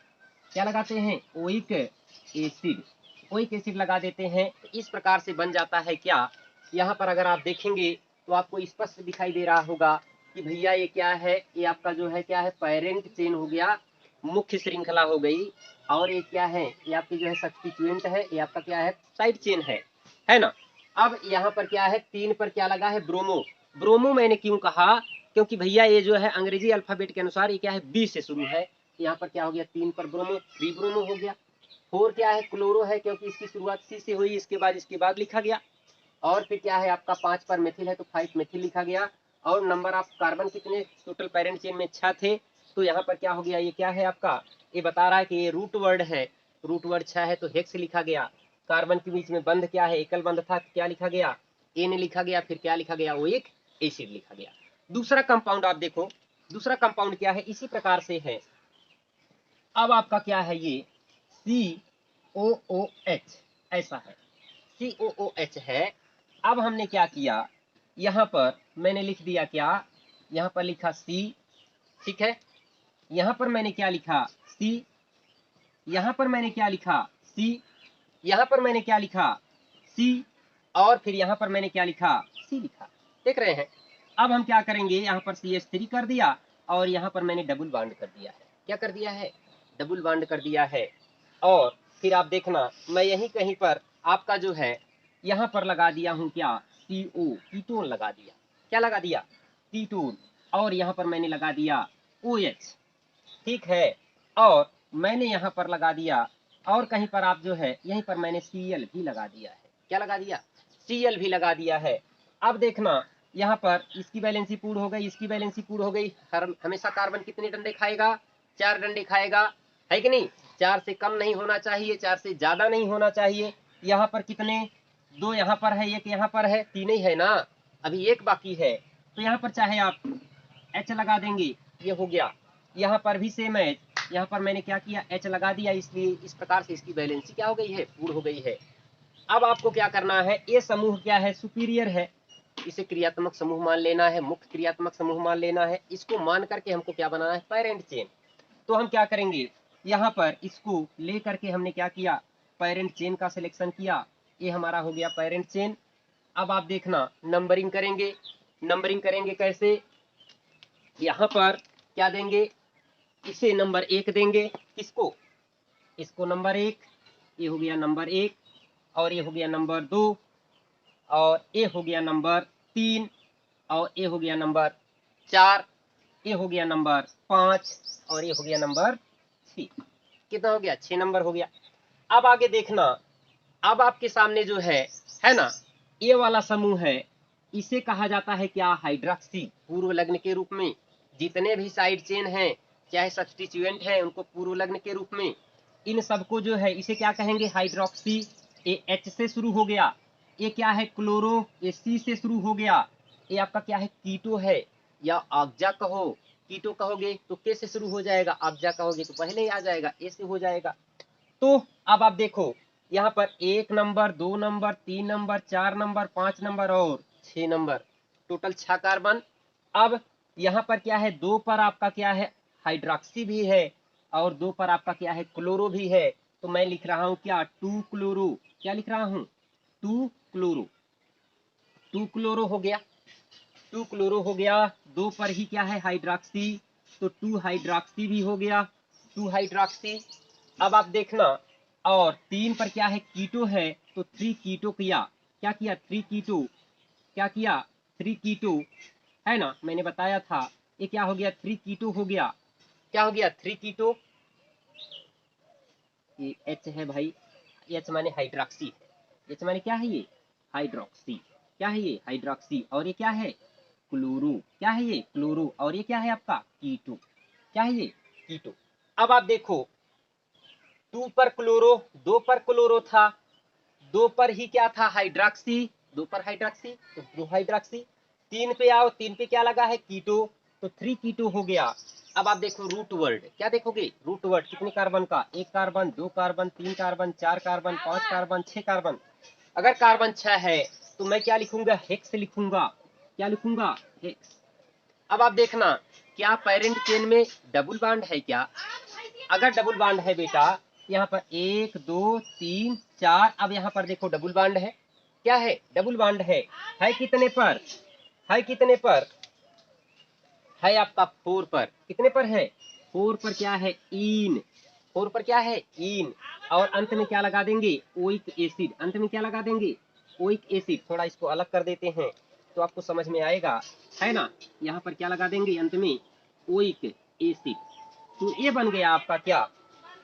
क्या लगाते हैं ओइक एसिड, ओइक एसिड लगा देते हैं। तो इस प्रकार से बन जाता है क्या, यहाँ पर अगर आप देखेंगे तो आपको स्पष्ट दिखाई दे रहा होगा कि भैया ये क्या है, ये आपका जो है क्या है पेरेंट चेन हो गया, मुख्य श्रृंखला हो गई। और ये क्या है, ये आपकी जो है सब्स्टिट्यूएंट है, ये आपका क्या है साइड चेन है ना। अब यहाँ पर क्या है 3 पर क्या लगा है ब्रोमो, ब्रोमो मैंने क्यों कहा, क्योंकि भैया ये जो है अंग्रेजी अल्फाबेट के अनुसार ये क्या है बी से शुरू है, यहाँ पर क्या हो गया 3 पर ब्रोमो 3 ब्रोमो हो गया। 4 क्या है क्लोरो है, क्योंकि इसकी शुरुआत सी से हुई, इसके बाद लिखा गया। और फिर क्या है आपका 5 पर मेथिल है तो 5 मेथिल लिखा गया। और नंबर ऑफ कार्बन कितने टोटल पेरेंट चेन में 6 थे, तो यहाँ पर क्या हो गया, ये क्या है आपका, ये बता रहा है कि ये रूट वर्ड है, रूट वर्ड 6 है तो हेक्स लिखा गया। कार्बन के बीच में बंध क्या है एकल बंध था, क्या लिखा गया एन लिखा गया। फिर क्या लिखा गया ओइक एसिड लिखा गया। दूसरा कंपाउंड आप देखो, दूसरा कंपाउंड क्या है इसी प्रकार से है। अब आपका क्या है ये COOH ऐसा है, COOH है। अब हमने क्या किया, यहाँ पर मैंने लिख दिया क्या, यहाँ पर लिखा C, ठीक है। यहाँ पर मैंने क्या लिखा C, यहाँ पर मैंने क्या लिखा C, यहाँ पर मैंने क्या लिखा C, और फिर यहाँ पर मैंने क्या लिखा C लिखा, देख रहे हैं। अब हम क्या करेंगे, यहाँ पर CH3 कर दिया और यहाँ पर मैंने डबल बॉन्ड कर दिया है, क्या कर दिया है डबल बॉन्ड कर दिया है। और फिर आप देखना मैं यहीं कहीं पर आपका जो है यहाँ पर लगा दिया हूँ क्या CO कीटोन लगा दिया, क्या लगा दिया कीटोन। और यहाँ पर मैंने लगा दिया OH, ठीक है। और मैंने यहाँ पर लगा दिया, और कहीं पर आप जो है यहीं पर मैंने Cl भी लगा दिया है, क्या लगा दिया Cl भी लगा दिया है। अब देखना यहाँ पर इसकी वैलेंसी पूर्ण हो गई, इसकी वैलेंसी पूर्ण हो गई। हमेशा कार्बन कितने डंडे खाएगा 4 डंडे खाएगा, है कि नहीं। 4 से कम नहीं होना चाहिए, 4 से ज्यादा नहीं होना चाहिए। यहाँ पर कितने 2 यहाँ पर है, 1 यहाँ पर है, 3 ही है ना, अभी 1 बाकी है। तो यहाँ पर चाहे आप H लगा देंगे, ये हो गया। यहाँ पर भी सेम है, यहाँ पर मैंने क्या किया H लगा दिया, इसलिए इस प्रकार से इसकी वैलेंसी क्या हो गई है पूर्ण हो गई है। अब आपको क्या करना है, ये समूह क्या है सुपीरियर है, इसे क्रियात्मक समूह मान लेना है, मुख्य क्रियात्मक समूह मान लेना है। इसको मान करके हमको क्या बनाना है पेरेंट चेन। तो हम क्या करेंगे, यहाँ पर इसको ले करके हमने क्या किया पेरेंट चेन का सिलेक्शन किया, ये हमारा हो गया पेरेंट चेन। अब आप देखना नंबरिंग करेंगे, नंबरिंग करेंगे कैसे, यहाँ पर क्या देंगे, इसे नंबर 1 देंगे, किसको इसको नंबर 1, ये हो गया नंबर 1, और ये हो गया नंबर 2, और ये हो गया नंबर 3, और ये हो गया नंबर 4, ये हो गया नंबर 5, और ये हो गया नंबर 6। कितना हो गया 6 नंबर हो गया। अब आगे देखना, अब आपके सामने जो है ना ये वाला समूह है, इसे कहा जाता है क्या हाइड्रोक्सी पूर्व लग्न के रूप में। जितने भी साइड चेन हैं चाहे सब्स्टिट्यूएंट हैं उनको पूर्व लग्न के रूप में, इन सबको जो है इसे क्या कहेंगे हाइड्रोक्सी। ये H से शुरू हो गया, ये क्या है क्लोरो, ये C से शुरू हो गया, ये आपका क्या है कीटो है या ऑक्जा कहो, कीटो कहोगे तो K से शुरू हो जाएगा, ऑक्जा कहोगे तो पहले ही आ जाएगा A से हो जाएगा। तो अब आप देखो यहाँ पर 1 number 2 number 3 number 4 number 5 number और 6 नंबर, टोटल 6 कार्बन। अब यहाँ पर क्या है 2 पर आपका क्या है हाइड्रोक्सी भी है, और 2 पर आपका क्या है क्लोरो भी है। तो मैं लिख रहा हूँ क्या 2 क्लोरो, क्या लिख रहा हूँ 2 क्लोरो, 2 क्लोरो हो गया, 2 क्लोरो हो गया। 2 पर ही क्या है हाइड्रोक्सी, तो 2 हाइड्रोक्सी भी हो गया, 2 हाइड्रोक्सी। अब आप देखना, और 3 पर क्या है कीटो है, तो 3 कीटो किया, क्या किया 3 कीटो, क्या किया, 3 कीटो, है ना, मैंने बताया था ये क्या हो गया, 3 कीटो हो गया। क्या हो गया, 3 कीटो, ये H है भाई, H माने हाइड्रोक्सी है, H माने क्या है, ये हाइड्रोक्सी, क्या है ये हाइड्रोक्सी, और ये क्या है क्लोरो, क्या है ये क्लोरो, और ये क्या है आपका कीटो, क्या है ये कीटो। अब आप देखो 2 पर क्लोरो, 2 पर क्लोरो था, 2 पर ही क्या था हाइड्रोक्सी, 2 पर हाइड्रोक्सी तो 2 हाइड्रोक्सी, 3 पे आओ, 3 पे क्या लगा है कीटो, तो 3 कीटो हो गया। अब आप देखो रूट वर्ड, क्या देखोगे रूट वर्ड कितने कार्बन का, 1 carbon, 2 carbon, 3 carbon, 4 carbon, 5 carbon, 6 carbon. अगर कार्बन 6 है तो मैं क्या लिखूंगा, हेक्स लिखूंगा, क्या लिखूंगा, हेक्स। अब आप देखना क्या पेरेंट चेन में डबल बॉन्ड है क्या, अगर डबल बॉन्ड है बेटा, यहाँ पर 1 2 3 4, अब यहाँ पर देखो डबल बॉन्ड है, क्या है डबल बॉन्ड है कितने पर, है कितने पर, है आपका 4 पर, कितने पर है 4 पर, क्या है इन, 4 पर क्या है इन, और अंत में क्या लगा देंगे ओइक एसिड, अंत में क्या लगा देंगे ओइक एसिड। थोड़ा इसको अलग कर देते हैं तो आपको समझ में आएगा, है ना, यहाँ पर क्या लगा देंगे अंत में ओइक एसिड। तो ये बन गया आपका क्या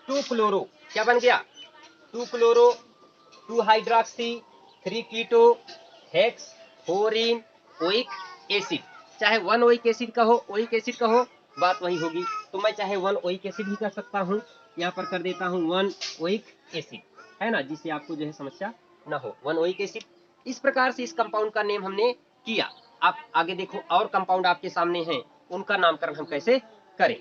2 क्लोरो, क्या बन गया 2 क्लोरो, 2 हाइड्रोक्सी, 3 कीटो, हेक्स, 4 इन ओइक एसिड। चाहे 1 ओइक एसिड का हो, ओइक एसिड का हो, बात वही होगी। तो मैं चाहे 1 ओइक एसिड ही कर सकता हूँ, यहाँ पर कर देता हूँ 1 ओइक एसिड, है ना, जिससे आपको जो है समस्या ना हो, 1 ओइक एसिड। इस प्रकार से इस कंपाउंड का नेम हमने किया। आप आगे देखो और कंपाउंड आपके सामने हैं, उनका नामकरण हम कैसे करें।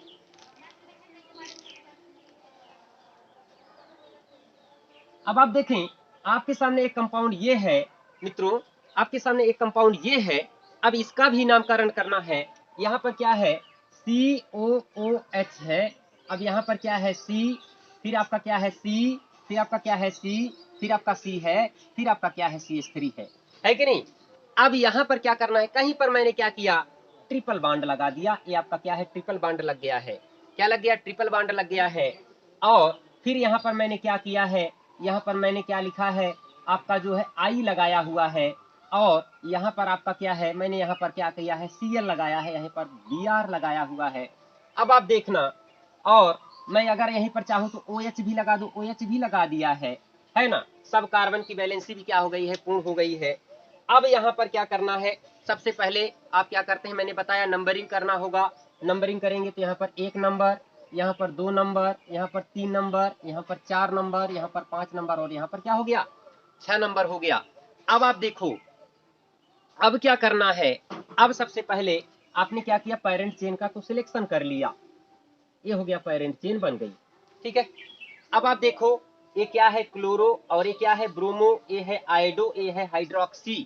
अब आप देखें आपके सामने एक कंपाउंड ये है मित्रों, आपके सामने एक कंपाउंड ये है, अब इसका भी नामकरण करना है। यहाँ पर क्या है COOH है, अब यहाँ पर क्या है C, फिर आपका क्या है C, फिर आपका क्या है C, फिर आपका C है, फिर आपका क्या है CH3 है कि नहीं। अब यहाँ पर क्या करना है, कहीं पर मैंने क्या किया ट्रिपल बॉन्ड लगा दिया, ये आपका क्या है ट्रिपल बॉन्ड लग गया है, क्या लग गया ट्रिपल बॉन्ड लग गया है। और फिर यहाँ पर मैंने क्या किया है, यहाँ पर मैंने क्या लिखा है आपका जो है आई लगाया हुआ है, और यहाँ पर आपका क्या है मैंने यहाँ पर क्या किया है Cl लगाया है, यहाँ पर Br लगाया हुआ है। अब आप देखना, और मैं अगर यहीं पर चाहूँ तो OH भी लगा दूं, OH भी लगा दिया है ना, सब कार्बन की वैलेंसी भी क्या हो गई है पूर्ण हो गई है। अब यहाँ पर क्या करना है, सबसे पहले आप क्या करते हैं मैंने बताया नंबरिंग करना होगा, नंबरिंग करेंगे तो यहाँ पर 1 नंबर, यहाँ पर 2 नंबर, यहाँ पर 3 नंबर, यहाँ पर 4 नंबर, यहाँ पर 5 नंबर, और यहाँ पर क्या हो गया 6 नंबर हो गया। अब आप देखो अब क्या करना है, अब सबसे पहले आपने क्या किया पेरेंट चेन का तो सिलेक्शन कर लिया, ये हो गया पेरेंट चेन बन गई, ठीक है। अब आप देखो ये क्या है क्लोरो, और ये क्या है ब्रोमो, ये है आयोडो, ये है हाइड्रोक्सी।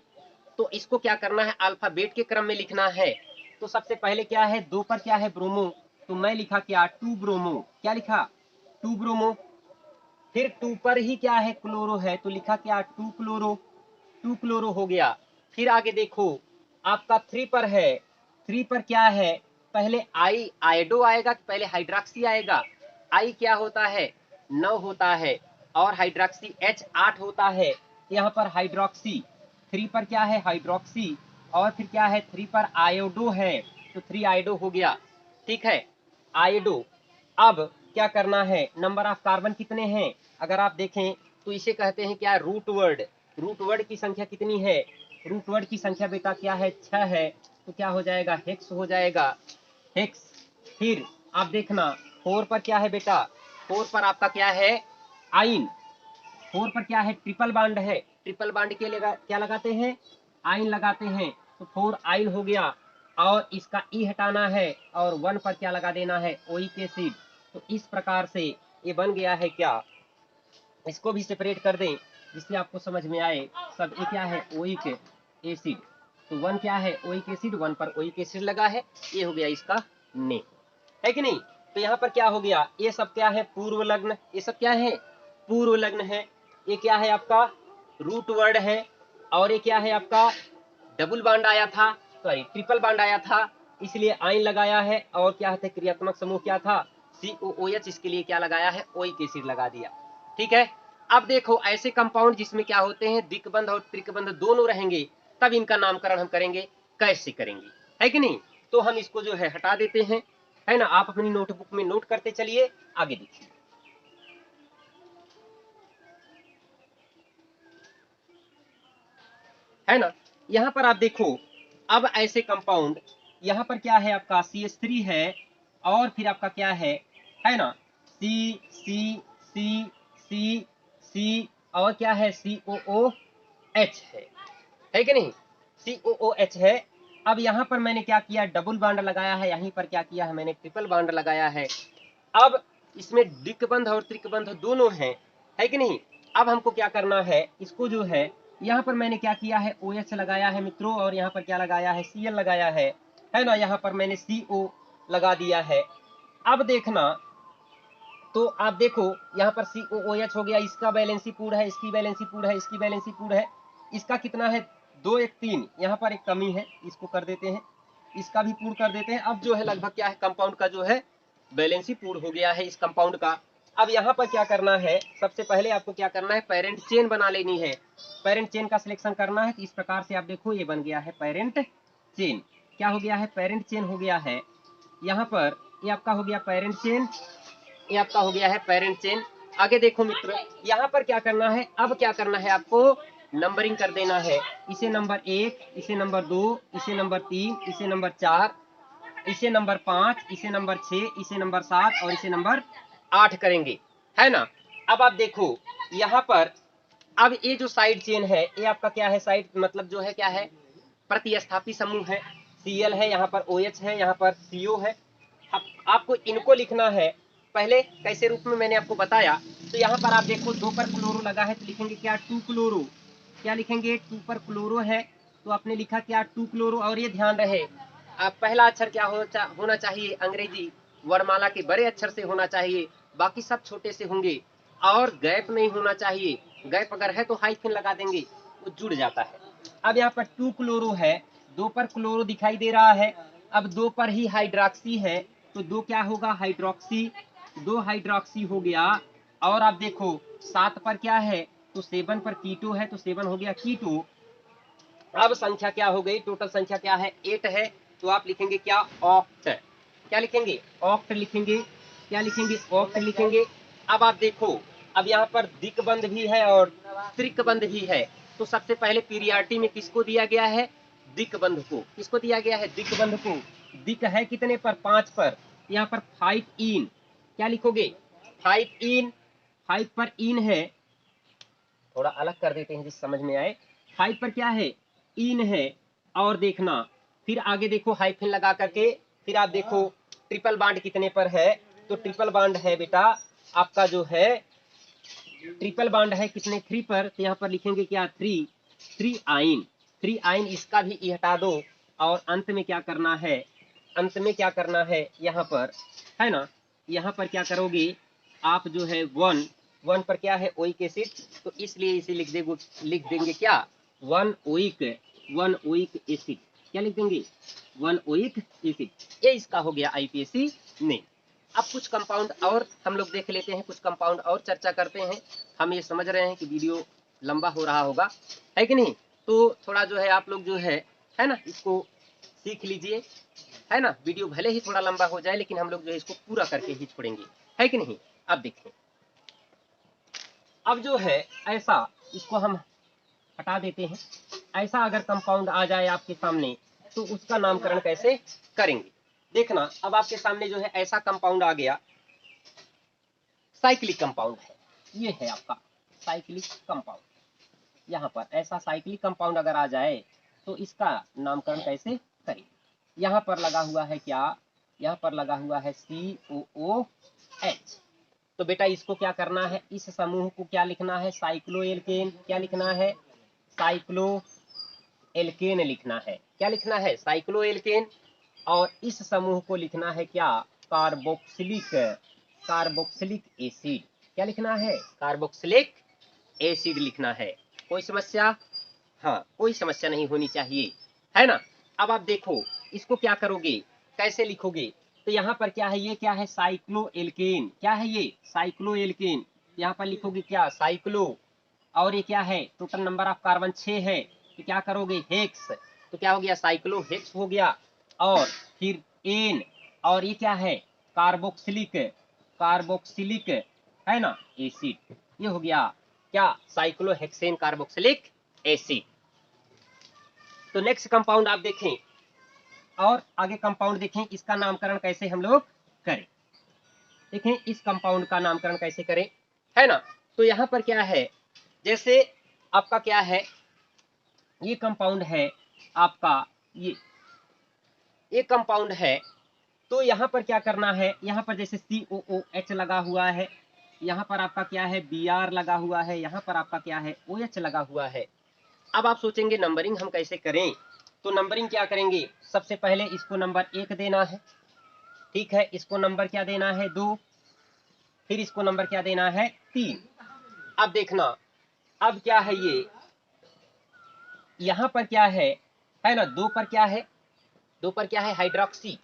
तो इसको क्या करना है अल्फाबेट के क्रम में लिखना है। तो सबसे पहले क्या है 2 पर क्या है ब्रोमो, तो मैं लिखा क्या 2 ब्रोमो, क्या लिखा 2 ब्रोमो। फिर 2 पर ही क्या है क्लोरो है तो लिखा क्या 2 क्लोरो, 2 क्लोरो हो गया। फिर आगे देखो आपका 3 पर है, 3 पर क्या है पहले आई आयोडो आएगा कि पहले हाइड्रोक्सी आएगा, आई क्या होता है 9 होता है, और हाइड्रोक्सी H 8 होता है, यहाँ पर हाइड्रोक्सी 3 पर क्या है हाइड्रोक्सी, और फिर क्या है 3 पर आयोडो है तो 3 आयोडो हो गया, ठीक है आयोडो। अब क्या करना है नंबर ऑफ कार्बन कितने हैं, अगर आप देखें तो इसे कहते हैं क्या रूट वर्ड, रूट वर्ड की संख्या कितनी है, रूट वर्ड की संख्या बेटा क्या है 6 है, तो क्या हो जाएगा हेक्स हो जाएगा, हेक्स। फिर आप देखना 4 पर क्या है बेटा, 4 पर आपका क्या है आइन, 4 पर क्या है ट्रिपल बॉन्ड है, ट्रिपल बॉन्ड के लिए क्या लगाते हैं आइन लगाते हैं, तो 4 आइन हो गया, और इसका ई हटाना है, और 1 पर क्या लगा देना है ओइक एसिड। तो इस प्रकार से ये बन गया है क्या, इसको भी सेपरेट कर दें जिससे आपको समझ में आए। सब ये क्या है ओइक एसिड, तो 1 क्या है ओइक एसिड, 1 पर ओइक एसिड लगा है, ये हो गया इसका नेम, है कि नहीं। तो यहाँ पर क्या हो गया ये सब क्या है पूर्व लग्न, ये सब क्या है पूर्व लग्न है, ये क्या है आपका रूट वर्ड है, और ये क्या है आपका डबल बॉन्ड आया था, सॉरी ट्रिपल बॉन्ड आया था इसलिए आइन लगाया है, और क्या है क्रियात्मक समूह क्या था COOH, इसके लिए क्या लगाया है ओइक एसिड लगा दिया, ठीक है। अब देखो ऐसे कंपाउंड जिसमें क्या होते हैं दिक्बंध और त्रिकबंध दोनों रहेंगे तब इनका नामकरण हम करेंगे, कैसे करेंगे, है कि नहीं। तो हम इसको जो है हटा देते हैं, है ना। आप अपनी नोटबुक में नोट करते चलिए, आगे देखिए। है ना, यहाँ पर आप देखो, अब ऐसे कंपाउंड, यहाँ पर क्या है आपका CH3 है, और फिर आपका क्या है ना, C C C C C और क्या है COOH है कि नहीं, COOH है। अब यहाँ पर मैंने क्या किया, डबल बॉन्ड लगाया है, यहीं पर क्या किया है मैंने, ट्रिपल बॉन्ड लगाया है। अब इसमें दिक्बंध और त्रिकबंध दोनों हैं, है कि नहीं। अब हमको क्या करना है, इसको जो है यहाँ पर मैंने क्या किया है, OH लगाया है मित्रों, और यहाँ पर क्या लगाया है, Cl लगाया है ना। यहाँ पर मैंने CO लगा दिया है। अब देखना, तो आप देखो यहाँ पर COOH हो गया, इसका वैलेंसी पूर्ण है, इसकी वैलेंसी पूर्ण है, इसकी वैलेंसी पूर्ण है, इसका कितना है 2 1 3, यहाँ पर एक कमी है, इसको कर देते हैं, इसका भी पूर्ण कर देते हैं। अब जो है लगभग क्या है, कंपाउंड का जो है वैलेंसी पूर्ण हो गया है इस कंपाउंड का। अब यहाँ पर क्या करना है, सबसे पहले आपको क्या करना है, पेरेंट चेन बना लेनी है, पेरेंट चेन का सिलेक्शन करना है। तो इस प्रकार से आप देखो ये बन गया है पेरेंट चेन, क्या हो गया है, पेरेंट चेन हो गया है। यहाँ पर ये आपका हो गया पेरेंट चेन, ये आपका हो गया है पेरेंट चेन। आगे देखो मित्र, यहाँ पर क्या करना है, अब क्या करना है आपको, नंबरिंग कर देना है, इसे नंबर 1, इसे नंबर 2, इसे नंबर 3, इसे नंबर 4, इसे नंबर 5, इसे नंबर 6, इसे नंबर 7 और इसे नंबर 8 करेंगे, है ना। अब आप देखो यहाँ पर, अब ये जो साइड चेन है, ये आपका क्या है, साइड मतलब जो है क्या है, प्रतिस्थापी समूह है, Cl है, यहाँ पर OH है, यहाँ पर CO है। आपको इनको लिखना है, पहले कैसे रूप में मैंने आपको बताया। तो यहाँ पर आप देखो 2 पर क्लोरो लगा है, तो लिखेंगे क्या, 2 क्लोरो, क्या लिखेंगे, 2 पर क्लोरो है, तो आपने लिखा क्या, 2 क्लोरो। और ये ध्यान रहे, पहला अक्षर क्या होना चाहिए, अंग्रेजी वर्णमाला के बड़े अक्षर से होना चाहिए, बाकी सब छोटे से होंगे, और गैप नहीं होना चाहिए, गैप अगर है तो हाइफन लगा देंगे, वो जुड़ जाता है। अब यहाँ पर 2 क्लोरो है, 2 पर क्लोरो दिखाई दे रहा है, अब 2 पर ही हाइड्रोक्सी है, तो 2 क्या होगा, हाइड्रोक्सी, 2 हाइड्रोक्सी हो गया। और आप देखो 7 पर क्या है, तो 7 पर कीटो है, तो 7 हो गया कीटो। अब संख्या क्या हो गई, टोटल संख्या क्या है, 8 है, तो आप लिखेंगे क्या, ऑक्ट, क्या लिखेंगे, ऑक्ट लिखेंगे, क्या लिखेंगे, ऑक्ट लिखेंगे। अब आप देखो, अब यहाँ पर दिक्बंध भी है और त्रिकबंध भी है, तो सबसे पहले पीरियडिटी में किसको दिया गया है, दिक्बंध को, किसको दिया गया है, दिक्बंध को। दिक है कितने पर, 5 पर, यहाँ पर 5 इन, क्या लिखोगे, 5 इन, 5 पर इन है, थोड़ा अलग कर देते हैं जिस समझ में आए। 5 पर क्या है, इन है, और देखना फिर आगे देखो हाइफन लगा करके, फिर आप देखो ट्रिपल बॉन्ड कितने पर है, तो ट्रिपल बॉन्ड है बेटा आपका जो है, ट्रिपल बॉन्ड है कितने, 3 पर, तो यहाँ पर लिखेंगे क्या, 3 आइन, 3 आइन, इसका भी ई हटा दो। और अंत में क्या करना है, अंत में क्या करना है, यहाँ पर है ना, यहाँ पर क्या करोगे आप जो है 1 पर क्या है, ओइक एसिड, तो इसलिए इसे लिख देंगे क्या, 1 ओइक एसिड, क्या लिख देंगे, 1 ओइक एसिड। ये इसका हो गया IPAC नेम। अब कुछ कंपाउंड और हम लोग देख लेते हैं, कुछ कंपाउंड और चर्चा करते हैं। हम ये समझ रहे हैं कि वीडियो लंबा हो रहा होगा, है कि नहीं, तो थोड़ा जो है आप लोग जो है ना, इसको सीख लीजिए, है ना। वीडियो भले ही थोड़ा लंबा हो जाए, लेकिन हम लोग जो है इसको पूरा करके ही छोड़ेंगे, है कि नहीं। अब देखें, अब जो है ऐसा, इसको हम हटा देते हैं, ऐसा अगर कंपाउंड आ जाए आपके सामने, तो उसका नामकरण कैसे करेंगे। देखना, अब आपके सामने जो है ऐसा कंपाउंड आ गया, साइक्लिक कंपाउंड है, ये है आपका साइक्लिक कंपाउंड। यहाँ पर ऐसा साइक्लिक कंपाउंड अगर आ जाए, तो इसका नामकरण कैसे करें। यहाँ पर लगा हुआ है क्या, यहाँ पर लगा हुआ है COOH, तो बेटा इसको क्या करना है, इस समूह को क्या लिखना है, साइक्लोएल्केन, क्या लिखना है, साइक्लोएल्केन लिखना है, क्या लिखना है, साइक्लोएल्केन। और इस समूह को लिखना है क्या, कार्बोक्सिलिक एसिड, क्या लिखना है, कार्बोक्सिलिक एसिड लिखना है। कोई समस्या, हाँ कोई समस्या नहीं होनी चाहिए, है ना। अब आप देखो इसको क्या करोगे, कैसे लिखोगे, तो यहाँ पर क्या है, ये क्या है, साइक्लोएल्केन, क्या है ये, साइक्लोएल्केन। यहाँ पर लिखोगे क्या, साइक्लो, और ये क्या है, टोटल नंबर ऑफ कार्बन 6 है, तो क्या करोगे, हेक्स, तो क्या हो गया, साइक्लोहेक्स हो गया। और फिर एन, और ये क्या है, कार्बोक्सिलिक, कार्बोक्सिलिक है ना एसिड, ये हो गया क्या, साइक्लोहेक्सेन कार्बोक्सिलिक एसिड। तो नेक्स्ट कंपाउंड आप देखें, और आगे कंपाउंड देखें, इसका नामकरण कैसे हम लोग करें। देखें इस कंपाउंड का नामकरण कैसे करें, है ना। तो यहाँ पर क्या है, जैसे आपका क्या है, ये कंपाउंड है आपका, ये कंपाउंड है, तो यहाँ पर क्या करना है, यहाँ पर जैसे COOH लगा हुआ है, यहाँ पर आपका क्या है, Br लगा हुआ है, यहाँ पर आपका क्या है, OH लगा हुआ है। अब आप सोचेंगे नंबरिंग हम कैसे करें, तो नंबरिंग क्या करेंगे, सबसे पहले इसको नंबर 1 देना है, ठीक है, इसको नंबर क्या देना है 2, फिर इसको नंबर क्या देना है 3। अब देखना, अब क्या है ये, यहाँ पर क्या है ना, 2 पर क्या है, 2 पर क्या है हाइड्रोक्सी,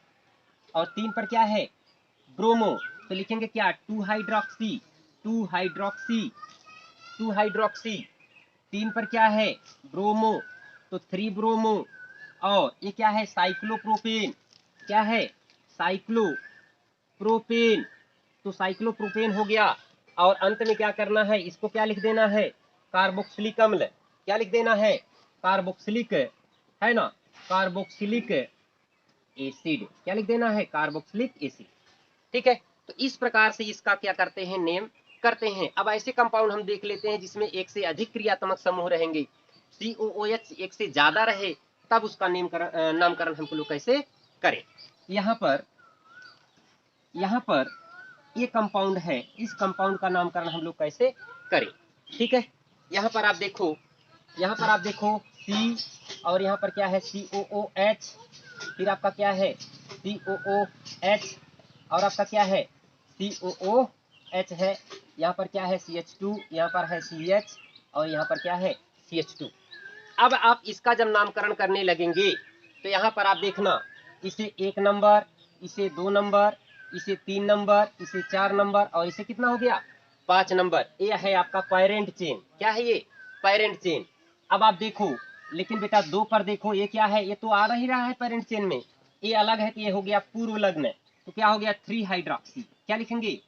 और 3 पर क्या है ब्रोमो, तो लिखेंगे क्या 2 हाइड्रोक्सी, 2 हाइड्रोक्सी, 2 हाइड्रोक्सी। 3 पर क्या है ब्रोमो, तो 3 ब्रोमो, और ये क्या है साइक्लोप्रोपेन, क्या है साइक्लोप्रोपेन, तो साइक्लोप्रोपेन हो गया। और अंत में क्या करना है, इसको क्या लिख देना है, कार्बोक्सिलिक अम्ल, क्या लिख देना है, कार्बोक्सिलिक, है ना, कार्बोक्सिलिक एसिड, क्या लिख देना है, कार्बोक्सिलिक एसिड, ठीक है। तो इस प्रकार से इसका क्या करते हैं, नेम करते हैं। अब ऐसे कंपाउंड हम देख लेते हैं जिसमें एक से अधिक क्रियात्मक समूह रहेंगे, COOH एक से ज्यादा रहे, तब उसका नामकरण हम लोग कैसे करें। यहाँ पर ये कंपाउंड है, इस कंपाउंड का नामकरण हम लोग कैसे करें, ठीक है। यहाँ पर आप देखो, यहाँ पर आप देखो C, और यहाँ पर क्या है COOH, फिर आपका क्या है COOH, और आपका क्या है COOH है, यहाँ पर क्या है CH2, यहाँ पर है CH, और यहाँ पर क्या है CH2। अब आप इसका जब नामकरण करने लगेंगे, तो यहाँ पर आप देखना, इसे 1 नंबर, इसे 2 नंबर, इसे 3 नंबर, इसे 4 नंबर, और इसे कितना हो गया 5 नंबर। ये है आपका पैरेंट चेन, क्या है ये पैरेंट चेन। अब आप देखो, लेकिन बेटा 2 पर देखो, ये क्या है, ये तो आ नहीं रहा है पैरेंट चेन में, ये अलग है, कि ये हो गया पूर्व लग्न, तो क्या हो गया 3 हाइड्रोक्सी, क्या लिखेंगे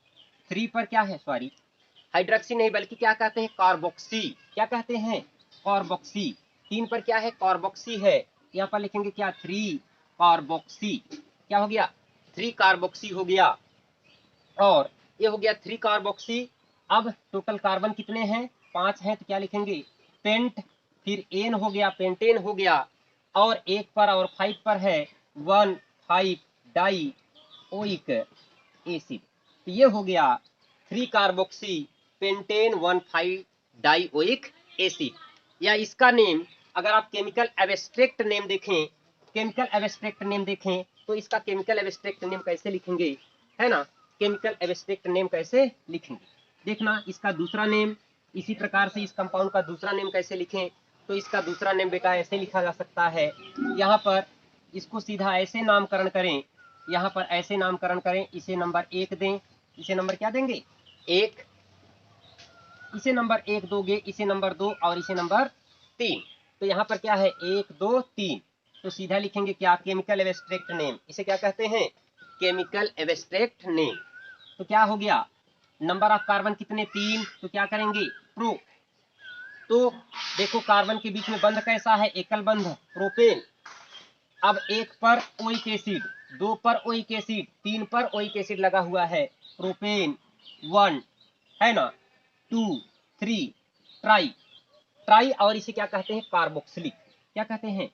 3 पर क्या है, सॉरी हाइड्रोक्सी नहीं बल्कि क्या कहते हैं कार्बोक्सी, क्या कहते हैं कार्बोक्सी। 3 पर क्या है कार्बोक्सी है, यहाँ पर लिखेंगे क्या 3 कार्बोक्सी, क्या हो गया 3 कार्बोक्सी हो गया, और ये हो गया 3 कार्बोक्सी। अब टोटल कार्बन कितने हैं 5 हैं, तो क्या लिखेंगे पेंट, फिर एन हो गया पेंटेन हो गया, और 1 पर और 5 पर है 1,5 डाई ओइक एसिड, तो ये हो गया 3 कार्बोक्सी पेंटेन 1,5 डाइओइक एसिड। या इसका नेम अगर आप केमिकल एब्स्ट्रैक्ट नेम देखें, केमिकल एब्स्ट्रैक्ट नेम देखें, तो इसका केमिकल एब्स्ट्रैक्ट नेम कैसे लिखेंगे, है ना, केमिकल एब्स्ट्रैक्ट नेम कैसे लिखेंगे, देखना इसका दूसरा नेम, इसी प्रकार से इस कंपाउंड का दूसरा नेम कैसे लिखें, तो इसका दूसरा नेम बेटा ऐसे लिखा जा सकता है, यहाँ पर इसको सीधा ऐसे नामकरण करें, यहाँ पर ऐसे नामकरण करें, इसे नंबर 1 दें, इसे नंबर क्या देंगे 1, इसे नंबर 1 दोगे, इसे नंबर 2, और इसे नंबर 3, तो यहाँ पर क्या है 1 2 3, तो सीधा लिखेंगे क्या केमिकल एब्स्ट्रैक्ट नेम, इसे क्या कहते हैं केमिकल एब्स्ट्रैक्ट नेम। तो क्या हो गया नंबर ऑफ कार्बन कितने 3, तो क्या करेंगे प्रो, तो देखो कार्बन के बीच में बंध कैसा है एकल बंध प्रोपेन। अब 1 पर ओइक एसिड, 2 पर ओइक एसिड, 3 पर ओइक एसिड लगा हुआ है, प्रोपेन 1 है ना 2 3 ट्राई, ट्राई, और इसे क्या कहते हैं कार्बोक्सिलिक, क्या कहते हैं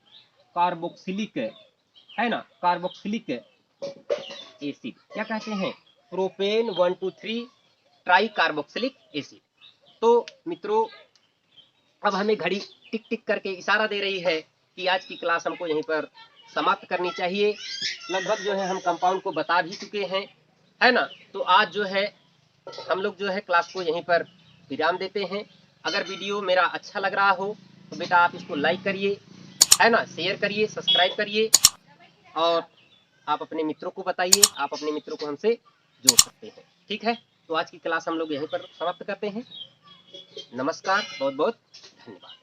कार्बोक्सिलिक, है ना कार्बोक्सिलिक एसिड, क्या कहते हैं प्रोपेन 1 2 3 ट्राई कार्बोक्सिलिक एसिड। तो मित्रों अब हमें घड़ी टिक टिक करके इशारा दे रही है कि आज की क्लास हमको यहीं पर समाप्त करनी चाहिए। लगभग जो है हम कंपाउंड को बता भी चुके हैं, है ना। तो आज जो है हम लोग जो है क्लास को यहीं पर विराम देते हैं। अगर वीडियो मेरा अच्छा लग रहा हो तो बेटा आप इसको लाइक करिए, है ना, शेयर करिए, सब्सक्राइब करिए, और आप अपने मित्रों को बताइए, आप अपने मित्रों को हमसे जोड़ सकते हैं, ठीक है। तो आज की क्लास हम लोग यहीं पर समाप्त करते हैं। नमस्कार, बहुत बहुत धन्यवाद।